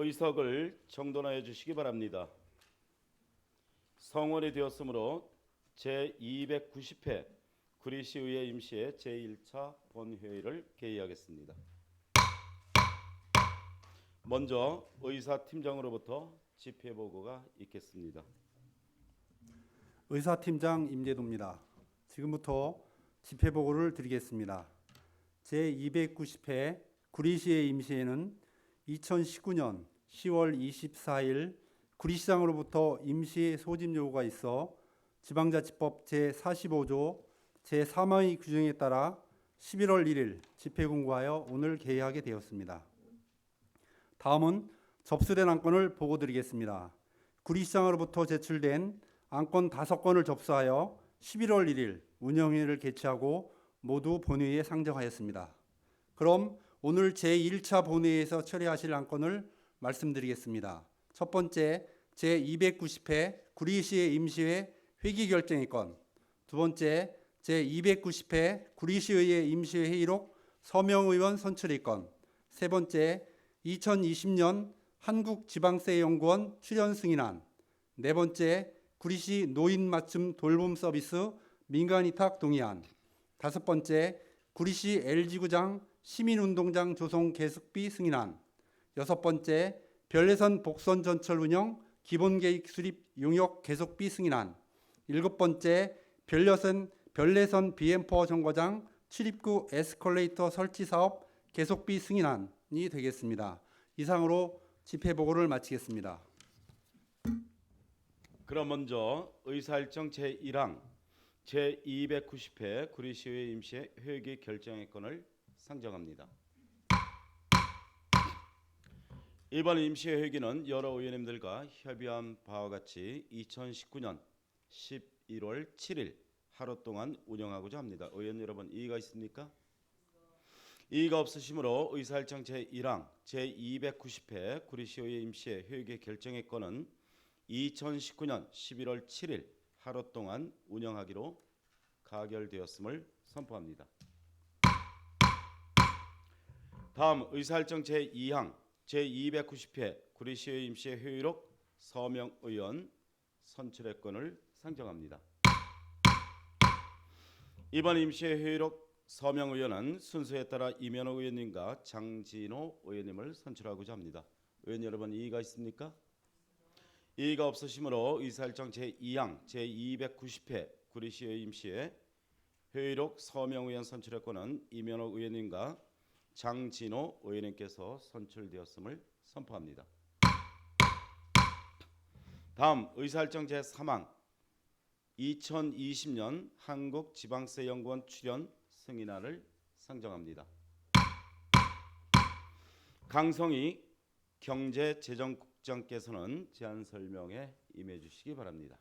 의석을 정돈하여 주시기 바랍니다. 성원이 되었으므로 제290회 구리시의회 임시회 제1차 본회의를 개의하겠습니다. 먼저 의사팀장으로부터 집회보고가 있겠습니다. 의사팀장 임재도입니다. 지금부터 집회보고를 드리겠습니다. 제290회 구리시의 임시회는 2019년 10월 24일 구리시장으로부터 임시 소집 요구가 있어 지방자치법 제45조 제3항의 규정에 따라 11월 1일 집회 공고하여 오늘 개의하게 되었습니다. 다음은 접수된 안건을 보고드리겠습니다. 구리시장으로부터 제출된 안건 5건을 접수하여 11월 1일 운영회의를 개최하고 모두 본회의에 상정하였습니다. 그럼 오늘 제1차 본회의에서 처리하실 안건을 말씀드리겠습니다. 첫 번째, 제290회 구리시의 임시회 회기 결정의 건, 두 번째, 제290회 구리시의회 임시회 회의록 서명의원 선출의 건, 세 번째, 2020년 한국지방세연구원 출연 승인안, 네 번째, 구리시 노인 맞춤 돌봄 서비스 민간위탁 동의안, 다섯 번째, 구리시 LG구장 시민운동장 조성 계획비 승인안, 여섯 번째, 별내선 복선 전철 운영 기본계획 수립 용역 계속비 승인안, 일곱 번째, 별내선 BM4 정거장 출입구 에스컬레이터 설치 사업 계속비 승인안이 되겠습니다. 이상으로 집회 보고를 마치겠습니다. 그럼 먼저 의사일정 제1항 제290회 구리시의회 임시회 회기 결정의 건을 상정합니다. 이번 임시회 회기는 여러 의원님들과 협의한 바와 같이 2019년 11월 7일 하루 동안 운영하고자 합니다. 의원 여러분, 이의가 있습니까? 이의가 없으시므로 의사일정 제1항 제290회 구리시의회 임시회 회기 결정의 건은 2019년 11월 7일 하루 동안 운영하기로 가결되었음을 선포합니다. 다음 의사일정 제2항 제290회 구리시의회 임시회 회의록 서명의원 선출의 건을 상정합니다. 이번 임시회 회의록 서명의원은 순서에 따라 이면호 의원님과 장진호 의원님을 선출하고자 합니다. 의원 여러분, 이의가 있습니까? 이의가 없으시므로 의사일정 제2항 제290회 구리시의회 임시회 회의록 서명의원 선출의 건은 이면호 의원님과 장진호 의원님께서 선출되었음을 선포합니다. 다음 의사일정 제3항 2020년 한국지방세연구원 출연 승인안을 상정합니다. 강성희 경제재정국장께서는 제안 설명에 임해 주시기 바랍니다.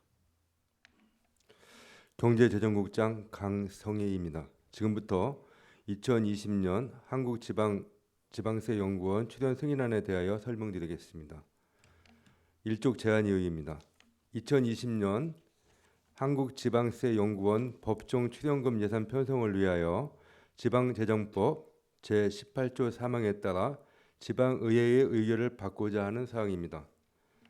경제재정국장 강성희입니다. 지금부터 2020년 한국지방세연구원 출연 승인안에 대하여 설명드리겠습니다. 일족 제안이 의입니다. 2020년 한국지방세연구원 법정 출연금 예산 편성을 위하여 지방재정법 제18조 3항에 따라 지방의회의 의결을 받고자 하는 사항입니다.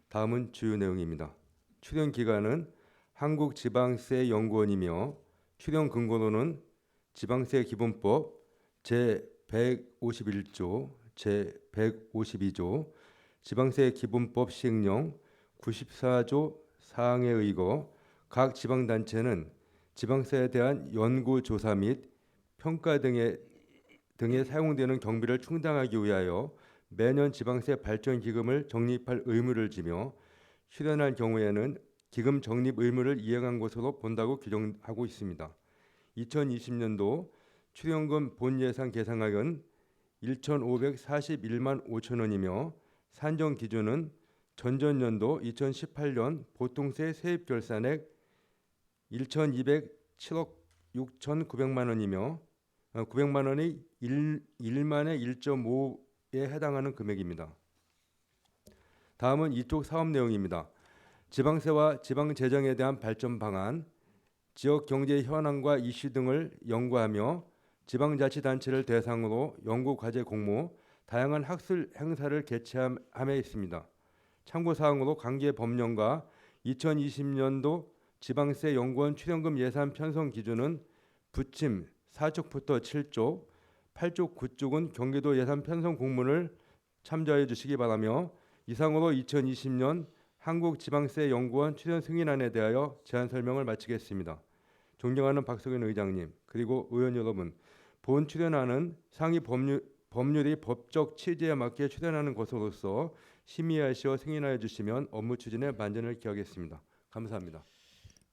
다음은 주요 내용입니다. 출연 기관은 한국지방세연구원이며 출연 근거로는 지방세기본법 제151조, 제152조, 지방세기본법 시행령 94조 사항에 의거 각 지방단체는 지방세에 대한 연구조사 및 평가 등에 사용되는 경비를 충당하기 위하여 매년 지방세 발전기금을 적립할 의무를 지며 출연할 경우에는 기금 적립 의무를 이행한 것으로 본다고 규정하고 있습니다. 2020년도 출연금 본예산 계상액은 1,541만 5천 원이며 산정 기준은 전전년도 2018년 보통세 세입 결산액 1,207억 6,900만 원이며 900만 원이 1만에 1.5에 해당하는 금액입니다. 다음은 이쪽 사업 내용입니다. 지방세와 지방재정에 대한 발전 방안, 지역 경제 현황과 이슈 등을 연구하며 지방자치단체를 대상으로 연구 과제 공모, 다양한 학술 행사를 개최함에 있습니다. 참고사항으로 관계 법령과 2020년도 지방세 연구원 출연금 예산 편성 기준은 부침 4쪽부터 7쪽, 8쪽, 9쪽은 경기도 예산 편성 공문을 참조해 주시기 바라며 이상으로 2020년 한국지방세 연구원 출연 승인안에 대하여 제안 설명을 마치겠습니다. 존경하는 박석윤 의장님 그리고 의원 여러분, 본 출연안은 상위 법률이 법적 취지에 맞게 출연하는 것으로서 심의하시어 승인하여 주시면 업무 추진에 만전을 기하겠습니다. 감사합니다.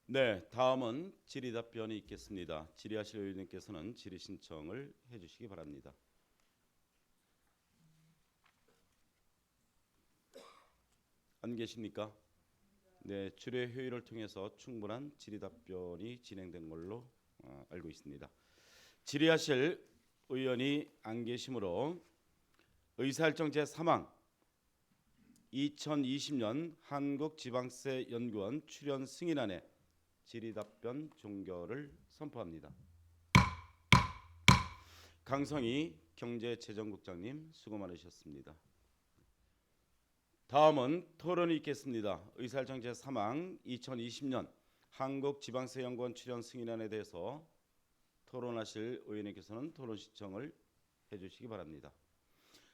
네, 다음은 질의 답변이 있겠습니다. 질의하실 의원님께서는 질의 신청을 해주시기 바랍니다. 안 계십니까? 네, 주례 회의를 통해서 충분한 질의 답변이 진행된 걸로 알고 있습니다. 질의하실 의원이 안 계시므로 의사일정 제3항 2020년 한국지방세연구원 출연 승인안에 질의답변 종결을 선포합니다. 강성희 경제재정국장님 수고 많으셨습니다. 다음은 토론이 있겠습니다. 의사일정 제3항 2020년 한국지방세연구원 출연 승인안에 대해서 토론하실 의원님께서는 토론 신청을 해주시기 바랍니다.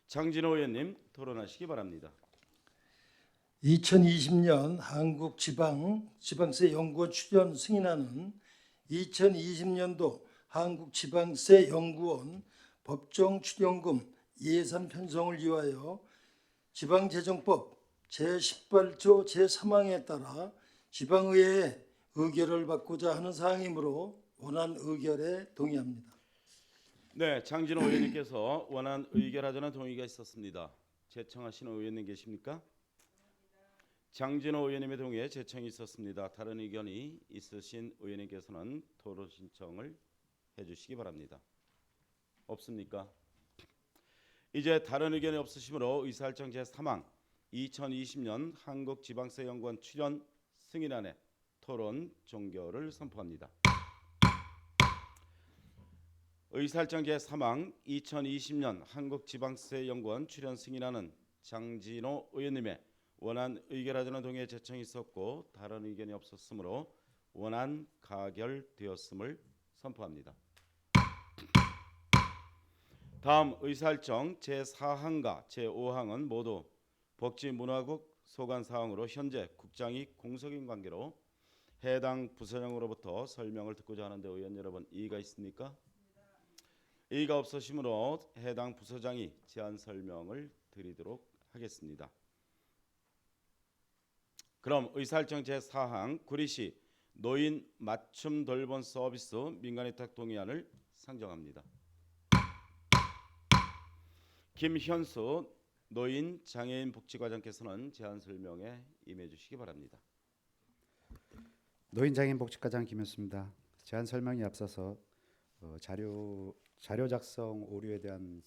장진호 의원님 토론하시기 바랍니다. 2020년 한국지방세연구원 출연 승인안은 2020년도 한국지방세연구원 법정 출연금 예산 편성을 위하여 지방재정법 제18조 제3항에 따라 지방의회의 의결을 받고자 하는 사항이므로 원안 의결에 동의합니다. 네, 장진호 의원님께서 원안 의결하자는 동의가 있었습니다. 제청하시는 의원님 계십니까? 장진호 의원님의 동의에 제청이 있었습니다. 다른 의견이 있으신 의원님께서는 토론 신청을 해주시기 바랍니다. 없습니까? 이제 다른 의견이 없으시므로 의사일정 제3항 2020년 한국지방세연구원 출연 승인안에 토론 종결을 선포합니다. 의사일정 제3항 2020년 한국지방세연구원 출연 승인안은 장진호 의원님의 원안 의결하자는 동의에 제청이 있었고 다른 의견이 없었으므로 원안 가결되었음을 선포합니다. 다음 의사일정 제4항과 제5항은 모두 복지문화국 소관사항으로 현재 국장이 공석인 관계로 해당 부서장으로부터 설명을 듣고자 하는데 의원 여러분 이의가 있습니까? 이의가 없으시므로 해당 부서장이 제안 설명을 드리도록 하겠습니다. 그럼 의사일정 제4항 구리시 노인 맞춤 돌봄 서비스 민간위탁 동의안을 상정합니다. 김현수 노인 장애인 복지과장께서는 제안 설명에 임해 주시기 바랍니다. 노인장애인 복지과장 김현수입니다. 제안 설명에 앞서서 자료 작성 오류에 대한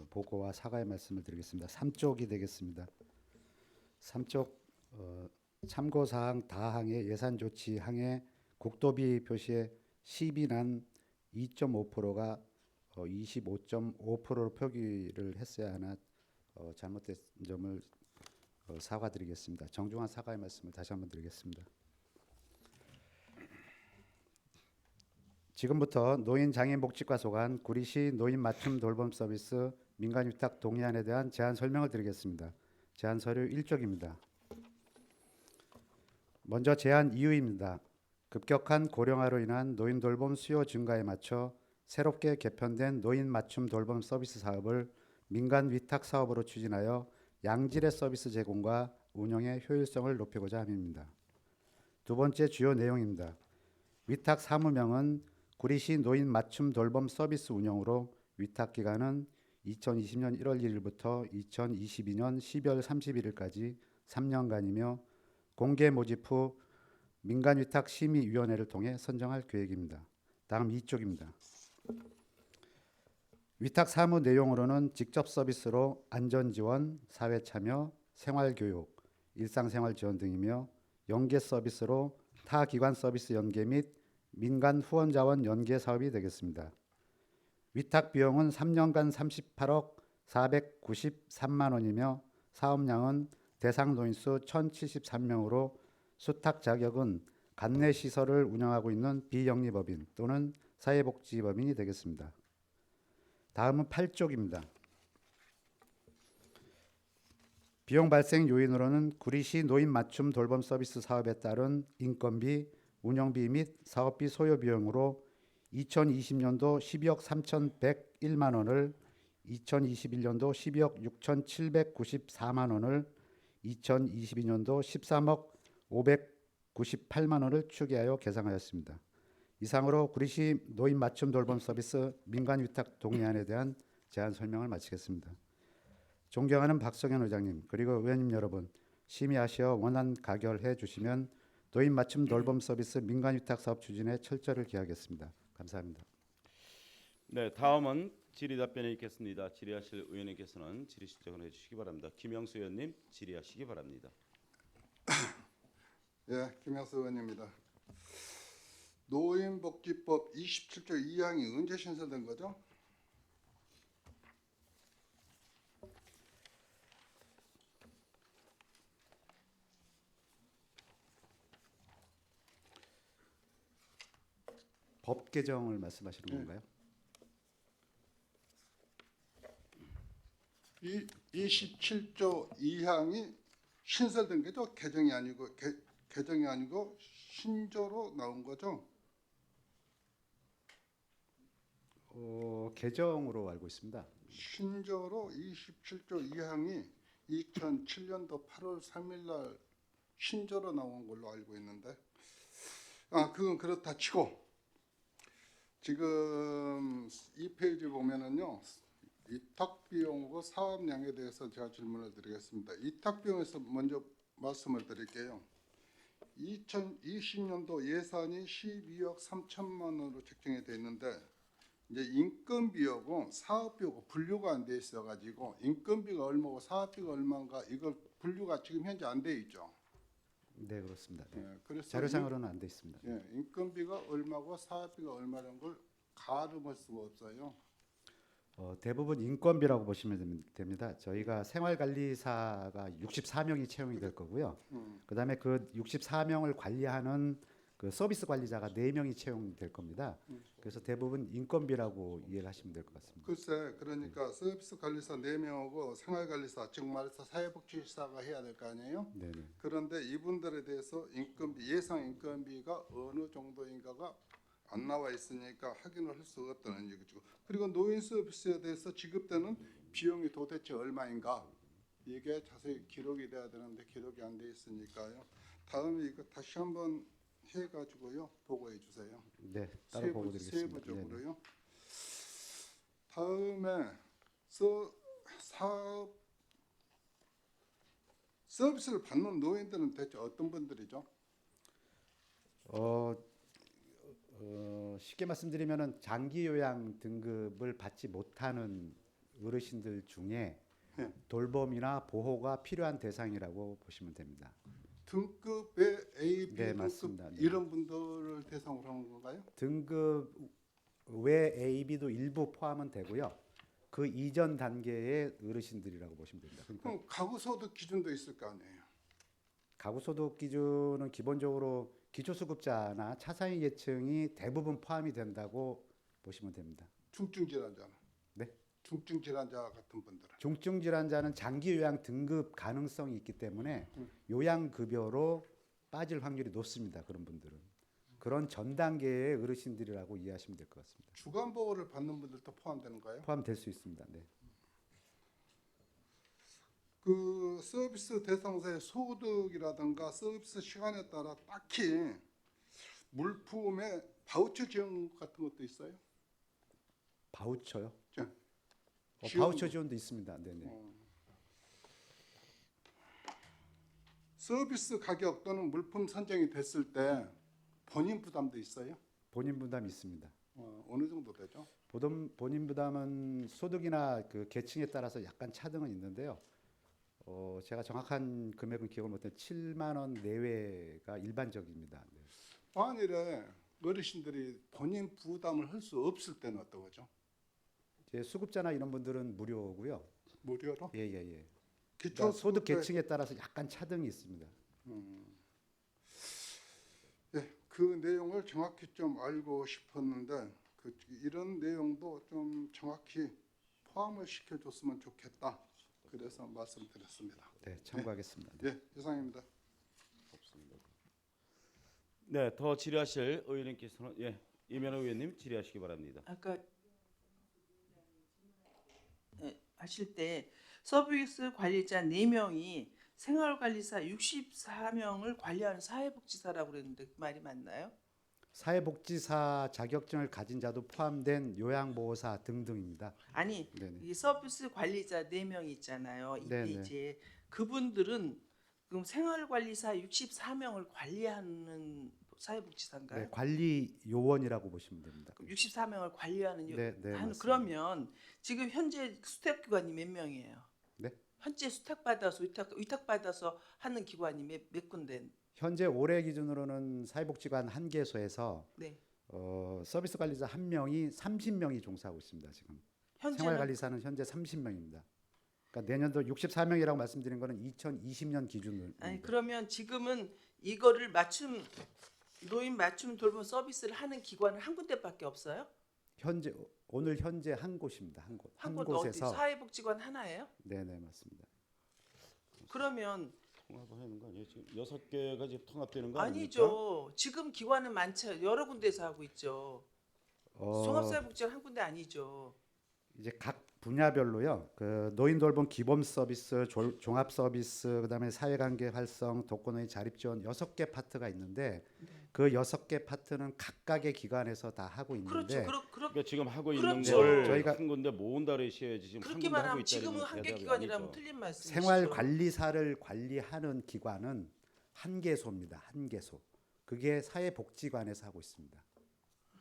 보고와 사과의 말씀을 드리겠습니다. 3쪽이 되겠습니다. 3쪽 참고사항 다항의 예산조치항에 국도비 표시에 시비난 2.5%가 25.5%로 표기를 했어야 하나 잘못된 점을 사과드리겠습니다. 정중한 사과의 말씀을 다시 한번 드리겠습니다. 지금부터 노인장애인복지과 소관 구리시 노인 맞춤 돌봄 서비스 민간위탁 동의안에 대한 제안 설명을 드리겠습니다. 제안 서류 1쪽입니다. 먼저 제안 이유입니다. 급격한 고령화로 인한 노인 돌봄 수요 증가에 맞춰 새롭게 개편된 노인 맞춤 돌봄 서비스 사업을 민간 위탁 사업으로 추진하여 양질의 서비스 제공과 운영의 효율성을 높이고자 함입니다. 두 번째 주요 내용입니다. 위탁 사무명은 구리시 노인 맞춤 돌봄 서비스 운영으로 위탁 기간은 2020년 1월 1일부터 2022년 12월 31일까지 3년간이며 공개 모집 후 민간위탁 심의위원회를 통해 선정할 계획입니다. 다음 2쪽입니다. 위탁 사무 내용으로는 직접 서비스로 안전지원, 사회참여, 생활교육, 일상생활 지원 등이며 연계 서비스로 타 기관 서비스 연계 및 민간 후원자원 연계 사업이 되겠습니다. 위탁 비용은 3년간 38억 493만 원이며 사업량은 대상 노인 수 1,073명으로 수탁 자격은 관내 시설을 운영하고 있는 비영리법인 또는 사회복지법인이 되겠습니다. 다음은 8쪽입니다. 비용 발생 요인으로는 구리시 노인 맞춤 돌봄 서비스 사업에 따른 인건비, 운영비 및 사업비 소요 비용으로 2020년도 12억 3,101만 원을 2021년도 12억 6,794만 원을 2022년도 13억 598만 원을 추계하여 계상하였습니다. 이상으로 구리시 노인 맞춤 돌봄 서비스 민간 위탁 동의안에 대한 제안 설명을 마치겠습니다. 존경하는 박성현 의장님 그리고 의원님 여러분, 심의하시어 원안 가결해 주시면 노인 맞춤 돌봄 서비스 민간 위탁 사업 추진에 철저를 기하겠습니다. 감사합니다. 네, 다음은 질의 답변에 있겠습니다. 질의하실 의원님께서는 질의 신청을 해주시기 바랍니다. 김영수 의원님 질의하시기 바랍니다. 예, 김영수 의원입니다. 노인복지법 27조 2항이 언제 신설된 거죠? 법 개정을 말씀하시는 건가요? 이 27조 2항이 신설된 게죠? 개정이 아니고 신조로 나온 거죠? 개정으로 알고 있습니다. 신조로 27조 2항이 2007년도 8월 3일 날 신조로 나온 걸로 알고 있는데, 그건 그렇다 치고 지금 이 페이지 보면은요, 위탁 비용하고 사업량에 대해서 제가 질문을 드리겠습니다. 위탁 비용에서 먼저 말씀을 드릴게요. 2020년도 예산이 12억 3천만 원으로 책정이 돼 있는데, 이제 인건비하고 사업비하고 분류가 안 돼 있어가지고 인건비가 얼마고 사업비가 얼마인가 이걸 분류가 지금 현재 안 돼 있죠. 네, 그렇습니다. 네. 예, 그래서 자료상으로는 안 돼 있습니다. 인건비가 얼마고 사업비가 얼마라는 걸 가늠할 수가 없어요. 대부분 인건비라고 보시면 됩니다. 저희가 생활관리사가 64명이 채용이 될 거고요. 그다음에 그 64명을 관리하는 그 서비스 관리자가 4명이 채용될 겁니다. 그래서 대부분 인건비라고 이해를 하시면 될 것 같습니다. 글쎄, 그러니까 서비스 관리사 4명하고 생활관리사, 즉 말해서 사회복지사가 해야 될 거 아니에요? 네네. 그런데 이분들에 대해서 인건비, 예상 인건비가 어느 정도인가가 안 나와 있으니까 확인을 할 수가 없다는 얘기죠. 그리고 노인 서비스에 대해서 지급되는 비용이 도대체 얼마인가, 이게 자세히 기록이 돼야 되는데 기록이 안 돼 있으니까요. 다음에 이거 다시 한번 해가지고요 보고해 주세요. 네, 따로 보고 드리겠습니다. 세부적으로요. 다음에 사업 서비스를 받는 노인들은 대체 어떤 분들이죠? 쉽게 말씀드리면은 장기 요양 등급을 받지 못하는 어르신들 중에 네. 돌봄이나 보호가 필요한 대상이라고 보시면 됩니다. 등급의 A, B 네, 등급 맞습니다. 네. 이런 분들을 대상으로 하는 건가요? 등급 외 A, B도 일부 포함은 되고요. 그 이전 단계의 어르신들이라고 보시면 됩니다. 그러니까 그럼 가구소득 기준도 있을 거 아니에요? 가구소득 기준은 기본적으로 기초수급자나 차상위 계층이 대부분 포함이 된다고 보시면 됩니다. 중증 질환자는? 네? 중증 질환자 같은 분들은? 중증 질환자는 장기 요양 등급 가능성이 있기 때문에 요양급여로 빠질 확률이 높습니다. 그런 분들은 그런 전 단계의 어르신들이라고 이해하시면 될 것 같습니다. 주간 보호를 받는 분들도 포함되는가요? 포함될 수 있습니다. 네. 그 서비스 대상자의 소득이라든가 서비스 시간에 따라 딱히 물품에 바우처 지원 같은 것도 있어요? 바우처요? 네. 바우처 지원도 있습니다. 네네. 서비스 가격 또는 물품 선정이 됐을 때 본인 부담도 있어요? 본인 부담이 있습니다. 어느 정도 되죠? 본인 부담은 소득이나 그 계층에 따라서 약간 차등은 있는데요. 제가 정확한 금액은 기억을 못해요. 7만 원 내외가 일반적입니다. 네. 만일에 어르신들이 본인 부담을 할 수 없을 때는 어떤 거죠? 이제 수급자나 이런 분들은 무료고요. 무료로 예. 기초 그러니까 소득 소득 계층에 따라서 약간 차등이 있습니다. 예, 그 내용을 정확히 좀 알고 싶었는데 이런 내용도 좀 정확히 포함을 시켜줬으면 좋겠다. 그래서 말씀드렸습니다. 네, 참고하겠습니다. 예, 이상입니다. 네, 더 질의하실 의원님께서는 이면호 의원님 질의하시기 바랍니다. 아까 하실 때 서비스 관리자 4명이 생활관리사 64명을 관리하는 사회복지사라고 그랬는데 그 말이 맞나요? 사회복지사 자격증을 가진 자도 포함된 요양보호사 등등입니다. 아니 네네. 이 서비스 관리자 4명이 있잖아요. 이때 네네. 이제 그분들은 그럼 생활관리사 64명을 관리하는 사회복지사인가요? 네, 관리 요원이라고 보시면 됩니다. 그럼 64명을 관리하는 네, 맞습니다. 그러면 지금 현재 수탁 기관이 몇 명이에요? 네? 현재 수탁받아서 위탁받아서 하는 기관이 몇 군데? 현재 올해 기준으로는 사회복지관 한 개소에서 네. 서비스 관리자 한 명이 30명이 종사하고 있습니다. 지금 현재는 생활관리사는 현재 30명입니다. 그러니까 내년도 64명이라고 말씀드린 거는 2020년 기준으로. 아니 그러면 지금은 이거를 노인 맞춤 돌봄 서비스를 하는 기관은 한 군데밖에 없어요? 오늘 현재 한 곳입니다. 한 곳. 한 한 곳 어디? 곳에서. 사회복지관 하나예요? 네네 맞습니다. 그러면 통합을 하는 거 아니에요? 지금 6개가 지금 통합되는 거 아닙니까? 아니죠. 지금 기관은 많죠. 여러 군데서 하고 있죠. 종합사회복지관 한 군데 아니죠. 이제 각 분야별로요. 그 노인 돌봄 기본 서비스, 종합 서비스, 그다음에 사회관계 활성, 독거노인 자립 지원 6개 파트가 있는데 그 6개 파트는 각각의 기관에서 다 하고 있는데 그렇죠. 그러니까 지금 하고 있는 그렇죠. 걸 저희가 한 군데 모은다 그러셔야지 지금 한 군데 그렇게만 하고 하면 있다는 지금은 건 한 개 대답이 기관이라면 아니죠. 틀린 말씀이시죠. 생활관리사를 관리하는 기관은 한 개소입니다. 한 개소. 그게 사회복지관에서 하고 있습니다.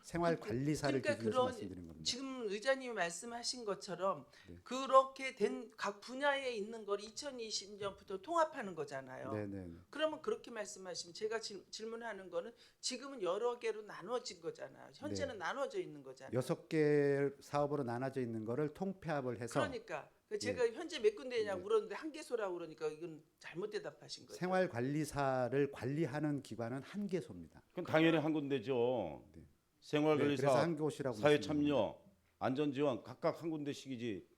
생활관리사를 그러니까 기준으로 그런 말씀드린 겁니다. 지금 의장님이 말씀하신 것처럼 네. 그렇게 된 각 분야에 있는 걸 2020년부터 통합하는 거잖아요. 네네. 그러면 그렇게 말씀하시면 제가 질문하는 거는 지금은 여러 개로 나눠진 거잖아요. 현재는 나눠져 있는 거잖아요. 6개 사업으로 나눠져 있는 거를 통폐합을 해서 그러니까 제가 현재 몇 군데냐고 물었는데 한 개소라고 그러니까 이건 잘못 대답하신 거죠. 생활관리사를 관리하는 기관은 한 개소입니다. 그럼 당연히 한 군데죠. 네, 생활관리사, 그래서 한 곳이라고 사회참여, 안전지원 각각 한 군데씩이지.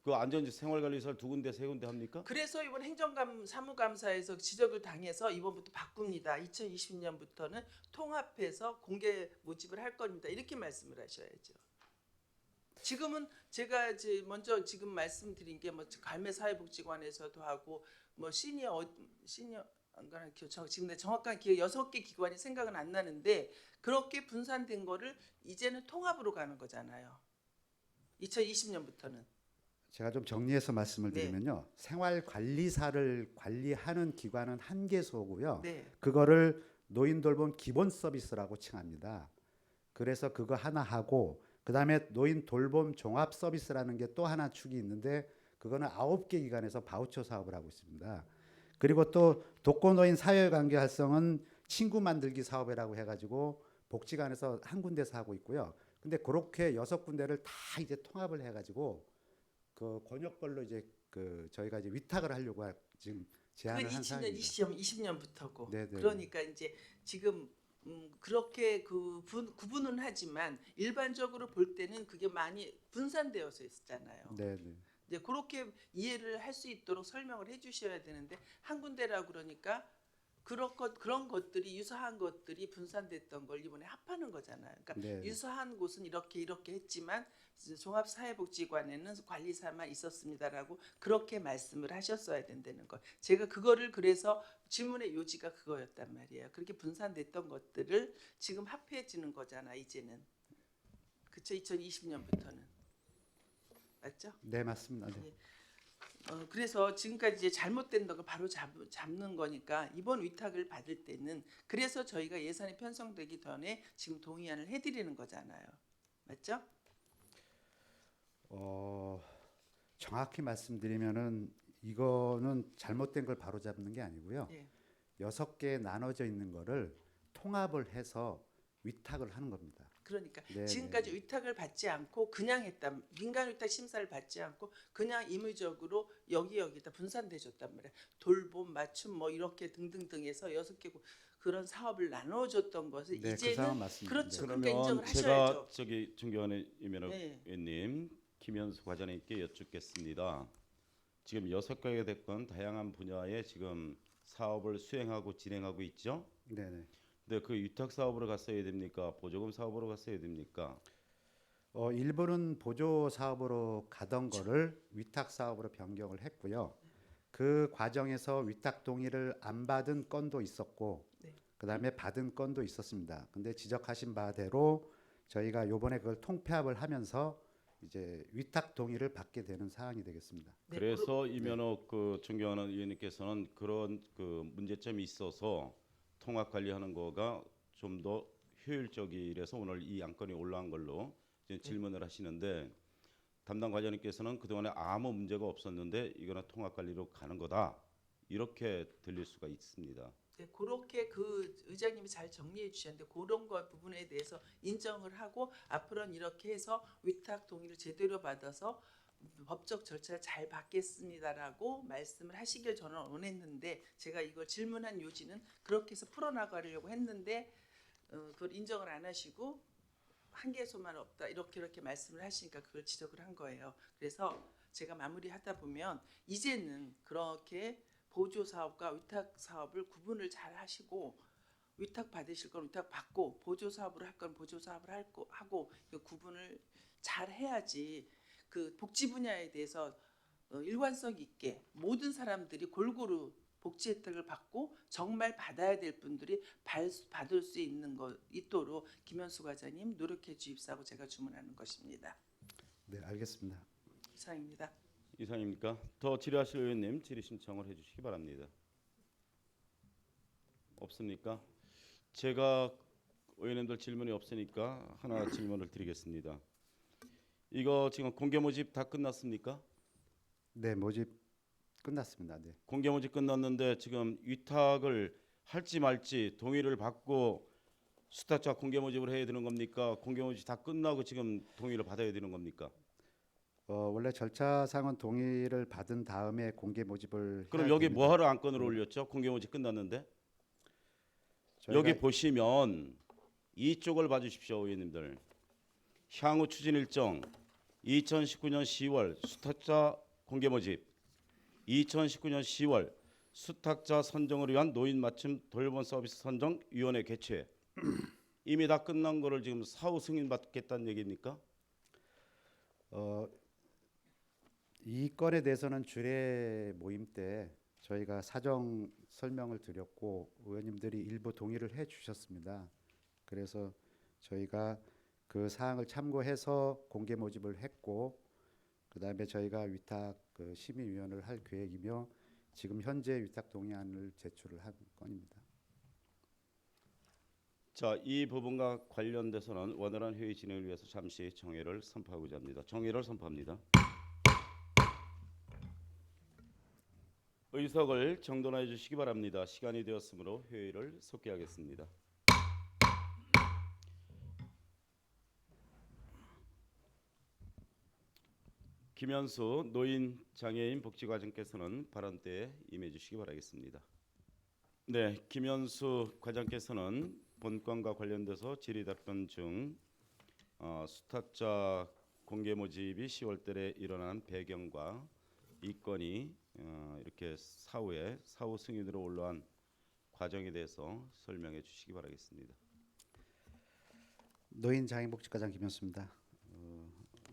그 생활관리사를 2군데, 3군데 합니까? 그래서 이번 사무감사에서 지적을 당해서 이번부터 바꿉니다. 2020년부터는 통합해서 공개 모집을 할 겁니다. 이렇게 말씀을 하셔야죠. 지금은 제가 이제 먼저 지금 말씀드린 게 뭐 갈매사회복지관에서도 하고 뭐 시니어 지금 내 정확한 기억 6개 기관이 생각은 안 나는데 그렇게 분산된 거를 이제는 통합으로 가는 거잖아요. 2020년부터는. 제가 좀 정리해서 말씀을 네. 드리면요. 생활관리사를 관리하는 기관은 한 개소고요. 네. 그거를 노인 돌봄 기본 서비스라고 칭합니다. 그래서 그거 하나 하고 그다음에 노인 돌봄 종합 서비스라는 게 또 하나 축이 있는데 그거는 9개 기관에서 바우처 사업을 하고 있습니다. 그리고 또 독거노인 사회관계 활성은 친구 만들기 사업이라고 해가지고 복지관에서 한 군데서 하고 있고요. 근데 그렇게 6군데를 다 이제 통합을 해가지고 그 권역별로 이제 그 저희가 이제 위탁을 하려고 지금 제안을 그건 한 상황입니다. 2020년부터고. 네네. 그러니까 이제 지금 그렇게 구분은 하지만 일반적으로 볼 때는 그게 많이 분산되어서 있었잖아요. 네네. 이제 그렇게 이해를 할 수 있도록 설명을 해주셔야 되는데 한 군데라고 그러니까 그런 것들이 유사한 것들이 분산됐던 걸 이번에 합하는 거잖아요. 그러니까 네. 유사한 곳은 이렇게 했지만 종합사회복지관에는 관리사만 있었습니다라고 그렇게 말씀을 하셨어야 된다는 거. 제가 그거를 그래서 질문의 요지가 그거였단 말이에요. 그렇게 분산됐던 것들을 지금 합해지는 거잖아 이제는. 그렇죠? 2020년부터는 맞죠? 네 맞습니다. 네. 그래서 지금까지 이제 잘못된 걸 바로 잡는 거니까 이번 위탁을 받을 때는 그래서 저희가 예산이 편성되기 전에 지금 동의안을 해드리는 거잖아요. 맞죠? 정확히 말씀드리면은 이거는 잘못된 걸 바로 잡는 게 아니고요. 예. 6개에 나눠져 있는 거를 통합을 해서 위탁을 하는 겁니다. 그러니까 네, 지금까지 위탁을 받지 않고 그냥 했단 민간 위탁 심사를 받지 않고 그냥 임의적으로 여기다 분산돼 줬단 말이야. 돌봄, 맞춤 뭐 이렇게 등등등해서 6개 그런 사업을 나눠줬던 것을 네, 그 이제는 상황 맞습니다. 그렇죠. 네. 그러니까 그러면 인정을 제가 하셔야죠. 저기 존경하는 이면호 네. 의원님, 김현수 과장님께 여쭙겠습니다. 지금 6개가 됐건 다양한 분야의 지금 사업을 수행하고 진행하고 있죠. 네네. 근데 그 위탁 사업으로 갔어야 됩니까? 보조금 사업으로 갔어야 됩니까? 일부는 보조 사업으로 가던 거를 위탁 사업으로 변경을 했고요. 그 과정에서 위탁 동의를 안 받은 건도 있었고, 네. 그다음에 받은 건도 있었습니다. 근데 지적하신 바대로 저희가 요번에 그걸 통폐합을 하면서 이제 위탁 동의를 받게 되는 사항이 되겠습니다. 네, 그래서 이면호 그 존경하는 의원님께서는 그런 그 문제점이 있어서 통합 관리하는 거가 좀 더 효율적이라서 오늘 이 안건이 올라온 걸로 이제 질문을 하시는데 담당 과장님께서는 그동안에 아무 문제가 없었는데 이거는 통합 관리로 가는 거다 이렇게 들릴 수가 있습니다. 네, 그렇게 그 의장님이 잘 정리해 주셨는데 그런 거 부분에 대해서 인정을 하고 앞으로는 이렇게 해서 위탁 동의를 제대로 받아서 법적 절차를 잘 받겠습니다라고 말씀을 하시길 저는 원했는데 제가 이걸 질문한 요지는 그렇게 해서 풀어나가려고 했는데 그걸 인정을 안 하시고 한계소만 없다 이렇게 말씀을 하시니까 그걸 지적을 한 거예요. 그래서 제가 마무리하다 보면 이제는 그렇게 보조 사업과 위탁 사업을 구분을 잘 하시고 위탁 받으실 건 위탁 받고 보조 사업을 할 건 보조 사업을 하고 그 구분을 잘 해야지 그 복지 분야에 대해서 일관성 있게 모든 사람들이 골고루 복지 혜택을 받고 정말 받아야 될 분들이 받을 수 있는 거 있도록 김현수 과장님 노력해 주십사고 제가 주문하는 것입니다. 네, 알겠습니다. 이상입니다. 이상입니까? 더 질의하실 의원님 질의 신청을 해주시기 바랍니다. 없습니까? 제가 의원님들 질문이 없으니까 하나 질문을 드리겠습니다. 이거 지금 공개 모집 다 끝났습니까? 네, 모집 끝났습니다. 네. 공개 모집 끝났는데 지금 위탁을 할지 말지 동의를 받고 수탁자 공개 모집을 해야 되는 겁니까? 공개 모집 다 끝나고 지금 동의를 받아야 되는 겁니까? 원래 절차상은 동의를 받은 다음에 공개 모집을 그럼 해야 여기 됩니다. 뭐하러 안건을 올렸죠? 공개 모집 끝났는데 여기 저희가 보시면 이쪽을 봐주십시오, 의원님들. 향후 추진 일정 2019년 10월 수탁자 공개 모집 2019년 10월 수탁자 선정을 위한 노인 맞춤 돌봄 서비스 선정 위원회 개최 이미 다 끝난 거를 지금 사후 승인 받겠다는 얘기입니까? 이 건에 대해서는 주례 모임 때 저희가 사정 설명을 드렸고 의원님들이 일부 동의를 해 주셨습니다. 그래서 저희가 그 사항을 참고해서 공개 모집을 했고 그다음에 저희가 위탁 그 심의위원회를 할 계획이며 지금 현재 위탁 동의안을 제출을 한 건입니다. 자, 이 부분과 관련돼서는 원활한 회의 진행을 위해서 잠시 정회를 선포하고자 합니다. 정회를 선포합니다. 의석을 정돈해 주시기 바랍니다. 시간이 되었으므로 회의를 속기하겠습니다. 김현수 노인 장애인 복지과장께서는 발언대에 임해 주시기 바라겠습니다. 네, 김현수 과장께서는 본건과 관련돼서 질의답변 중 수탁자 공개 모집이 10월달에 일어난 배경과 이 건이 이렇게 사후 승인으로 올라온 과정에 대해서 설명해 주시기 바라겠습니다. 노인 장애인복지과장 김현수입니다.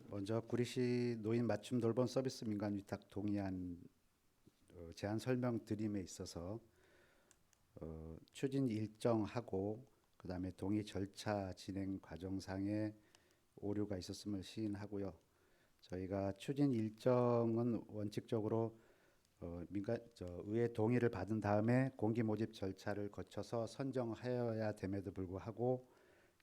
먼저 구리시 노인 맞춤 돌봄 서비스 민간 위탁 동의안 제안 설명 드림에 있어서 추진 일정하고 그다음에 동의 절차 진행 과정상에 오류가 있었음을 시인하고요. 저희가 추진 일정은 원칙적으로 의회 동의를 받은 다음에 공개 모집 절차를 거쳐서 선정하여야 됨에도 불구하고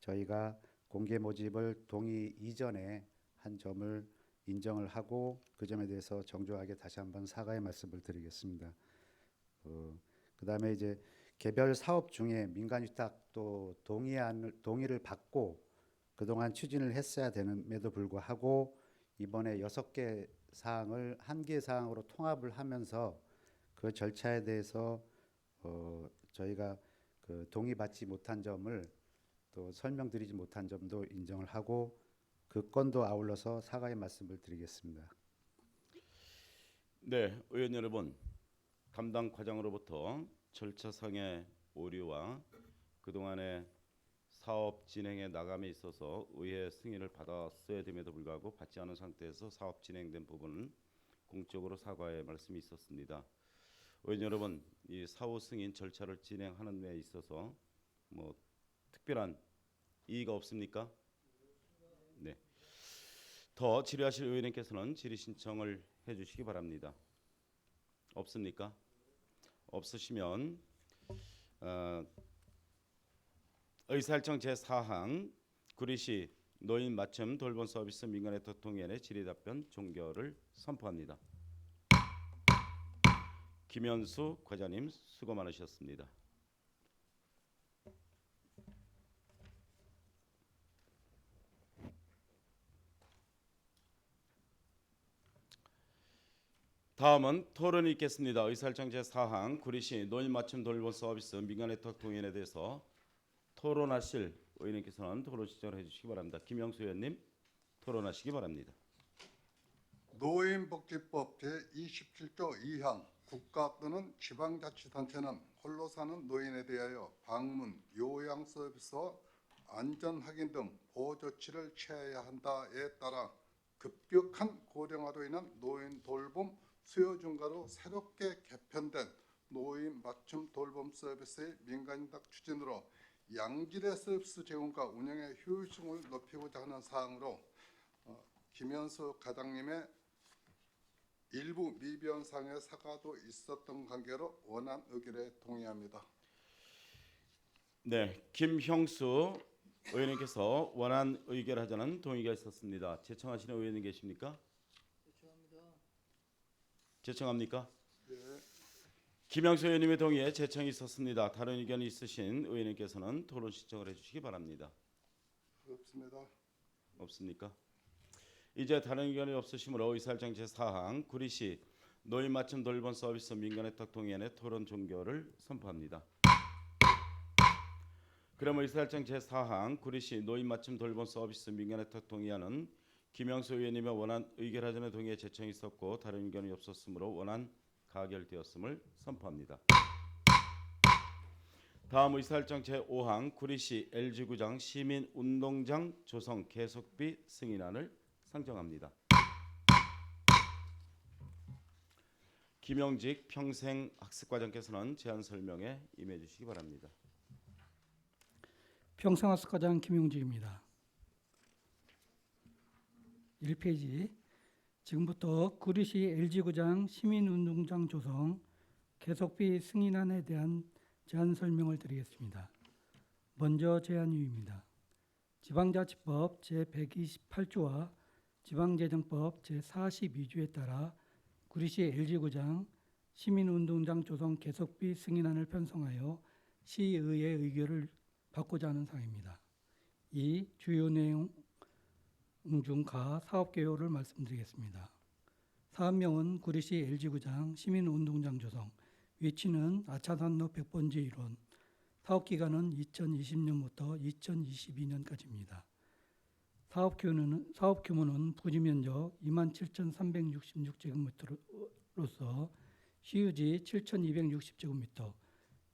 저희가 공개 모집을 동의 이전에 한 점을 인정을 하고 그 점에 대해서 정중하게 다시 한번 사과의 말씀을 드리겠습니다. 그다음에 이제 개별 사업 중에 민간 위탁도 동의를 받고 그동안 추진을 했어야 되는데도 불구하고 이번에 6개 사항을 한 개 사항으로 통합을 하면서 그 절차에 대해서 저희가 그 동의받지 못한 점을 또 설명드리지 못한 점도 인정을 하고 그 건도 아울러서 사과의 말씀을 드리겠습니다. 네, 의원 여러분, 담당 과장으로부터 절차상의 오류와 그동안의 사업 진행에 나감에 있어서 의회 승인을 받았어야 됨에도 불구하고 받지 않은 상태에서 사업 진행된 부분은 공적으로 사과의 말씀이 있었습니다. 의원 여러분, 이 사후 승인 절차를 진행하는 데 있어서 뭐 특별한 이의가 없습니까? 네. 더 질의하실 의원님께서는 질의 신청을 해주시기 바랍니다. 없습니까? 없으시면 의사일정 제4항 구리시 노인 맞춤 돌봄 서비스 민간네트워크 동의안의 질의 답변 종결을 선포합니다. 김현수 과장님 수고 많으셨습니다. 다음은 토론이 있겠습니다. 의사일정 제4항 구리시 노인 맞춤 돌봄 서비스 민간네트워크 동의안에 대해서 토론하실 의원님께서는 토론 신청을 해주시기 바랍니다. 김영수 의원님 토론하시기 바랍니다. 노인복지법 제27조 2항 국가 또는 지방자치단체는 홀로 사는 노인에 대하여 방문, 요양 서비스와 안전 확인 등 보호 조치를 취해야 한다에 따라 급격한 고령화로 인한 노인 돌봄 수요 증가로 새롭게 개편된 노인 맞춤 돌봄 서비스의 민간委託 추진으로 양질의 서비스 제공과 운영의 효율성을 높이고자 하는 사항으로 김현수 과장님의 일부 미변상의 사과도 있었던 관계로 원안 의결에 동의합니다. 네, 김형수 의원님께서 원안 의결하자는 동의가 있었습니다. 제청하시는 의원님 계십니까? 제청합니까? 네. 김영수 의원님의 동의에 제청이 있었습니다. 다른 의견이 있으신 의원님께서는 토론 신청을 해주시기 바랍니다. 없습니다. 없습니까? 이제 다른 의견이 없으시므로 의사일정 제4항 구리시 노인 맞춤 돌봄 서비스 민간네트워크 동의안의 토론 종결을 선포합니다. 그럼 의사일정 제4항 구리시 노인 맞춤 돌봄 서비스 민간네트워크 동의안은 김영수 의원님의 원안 의결하자는 동의에 제청이 있었고 다른 의견이 없었으므로 원안 가결되었음을 선포합니다. 다음 의사일정 제5항 구리시 LG구장 시민운동장 조성 계속비 승인안을 상정합니다. 김영직 평생학습과장께서는 제안 설명에 임해 주시기 바랍니다. 평생학습과장 김용직입니다. 1페이지 지금부터 구리시 LG구장 시민운동장 조성 계속비 승인안에 대한 제안 설명을 드리겠습니다. 먼저 제안 이유입니다. 지방자치법 제128조와 지방재정법 제42조에 따라 구리시 LG구장 시민운동장 조성 계속비 승인안을 편성하여 시의회 의결을 받고자 하는 사항입니다. 이 주요 내용 중 가 사업 개요를 말씀드리겠습니다. 사업명은 구리시 LG구장 시민운동장 조성, 위치는 아차산로 100번지 1원, 사업기간은 2020년부터 2022년까지입니다. 사업 규모는 부지 면적 27,366제곱미터로서 시유지 7,260제곱미터,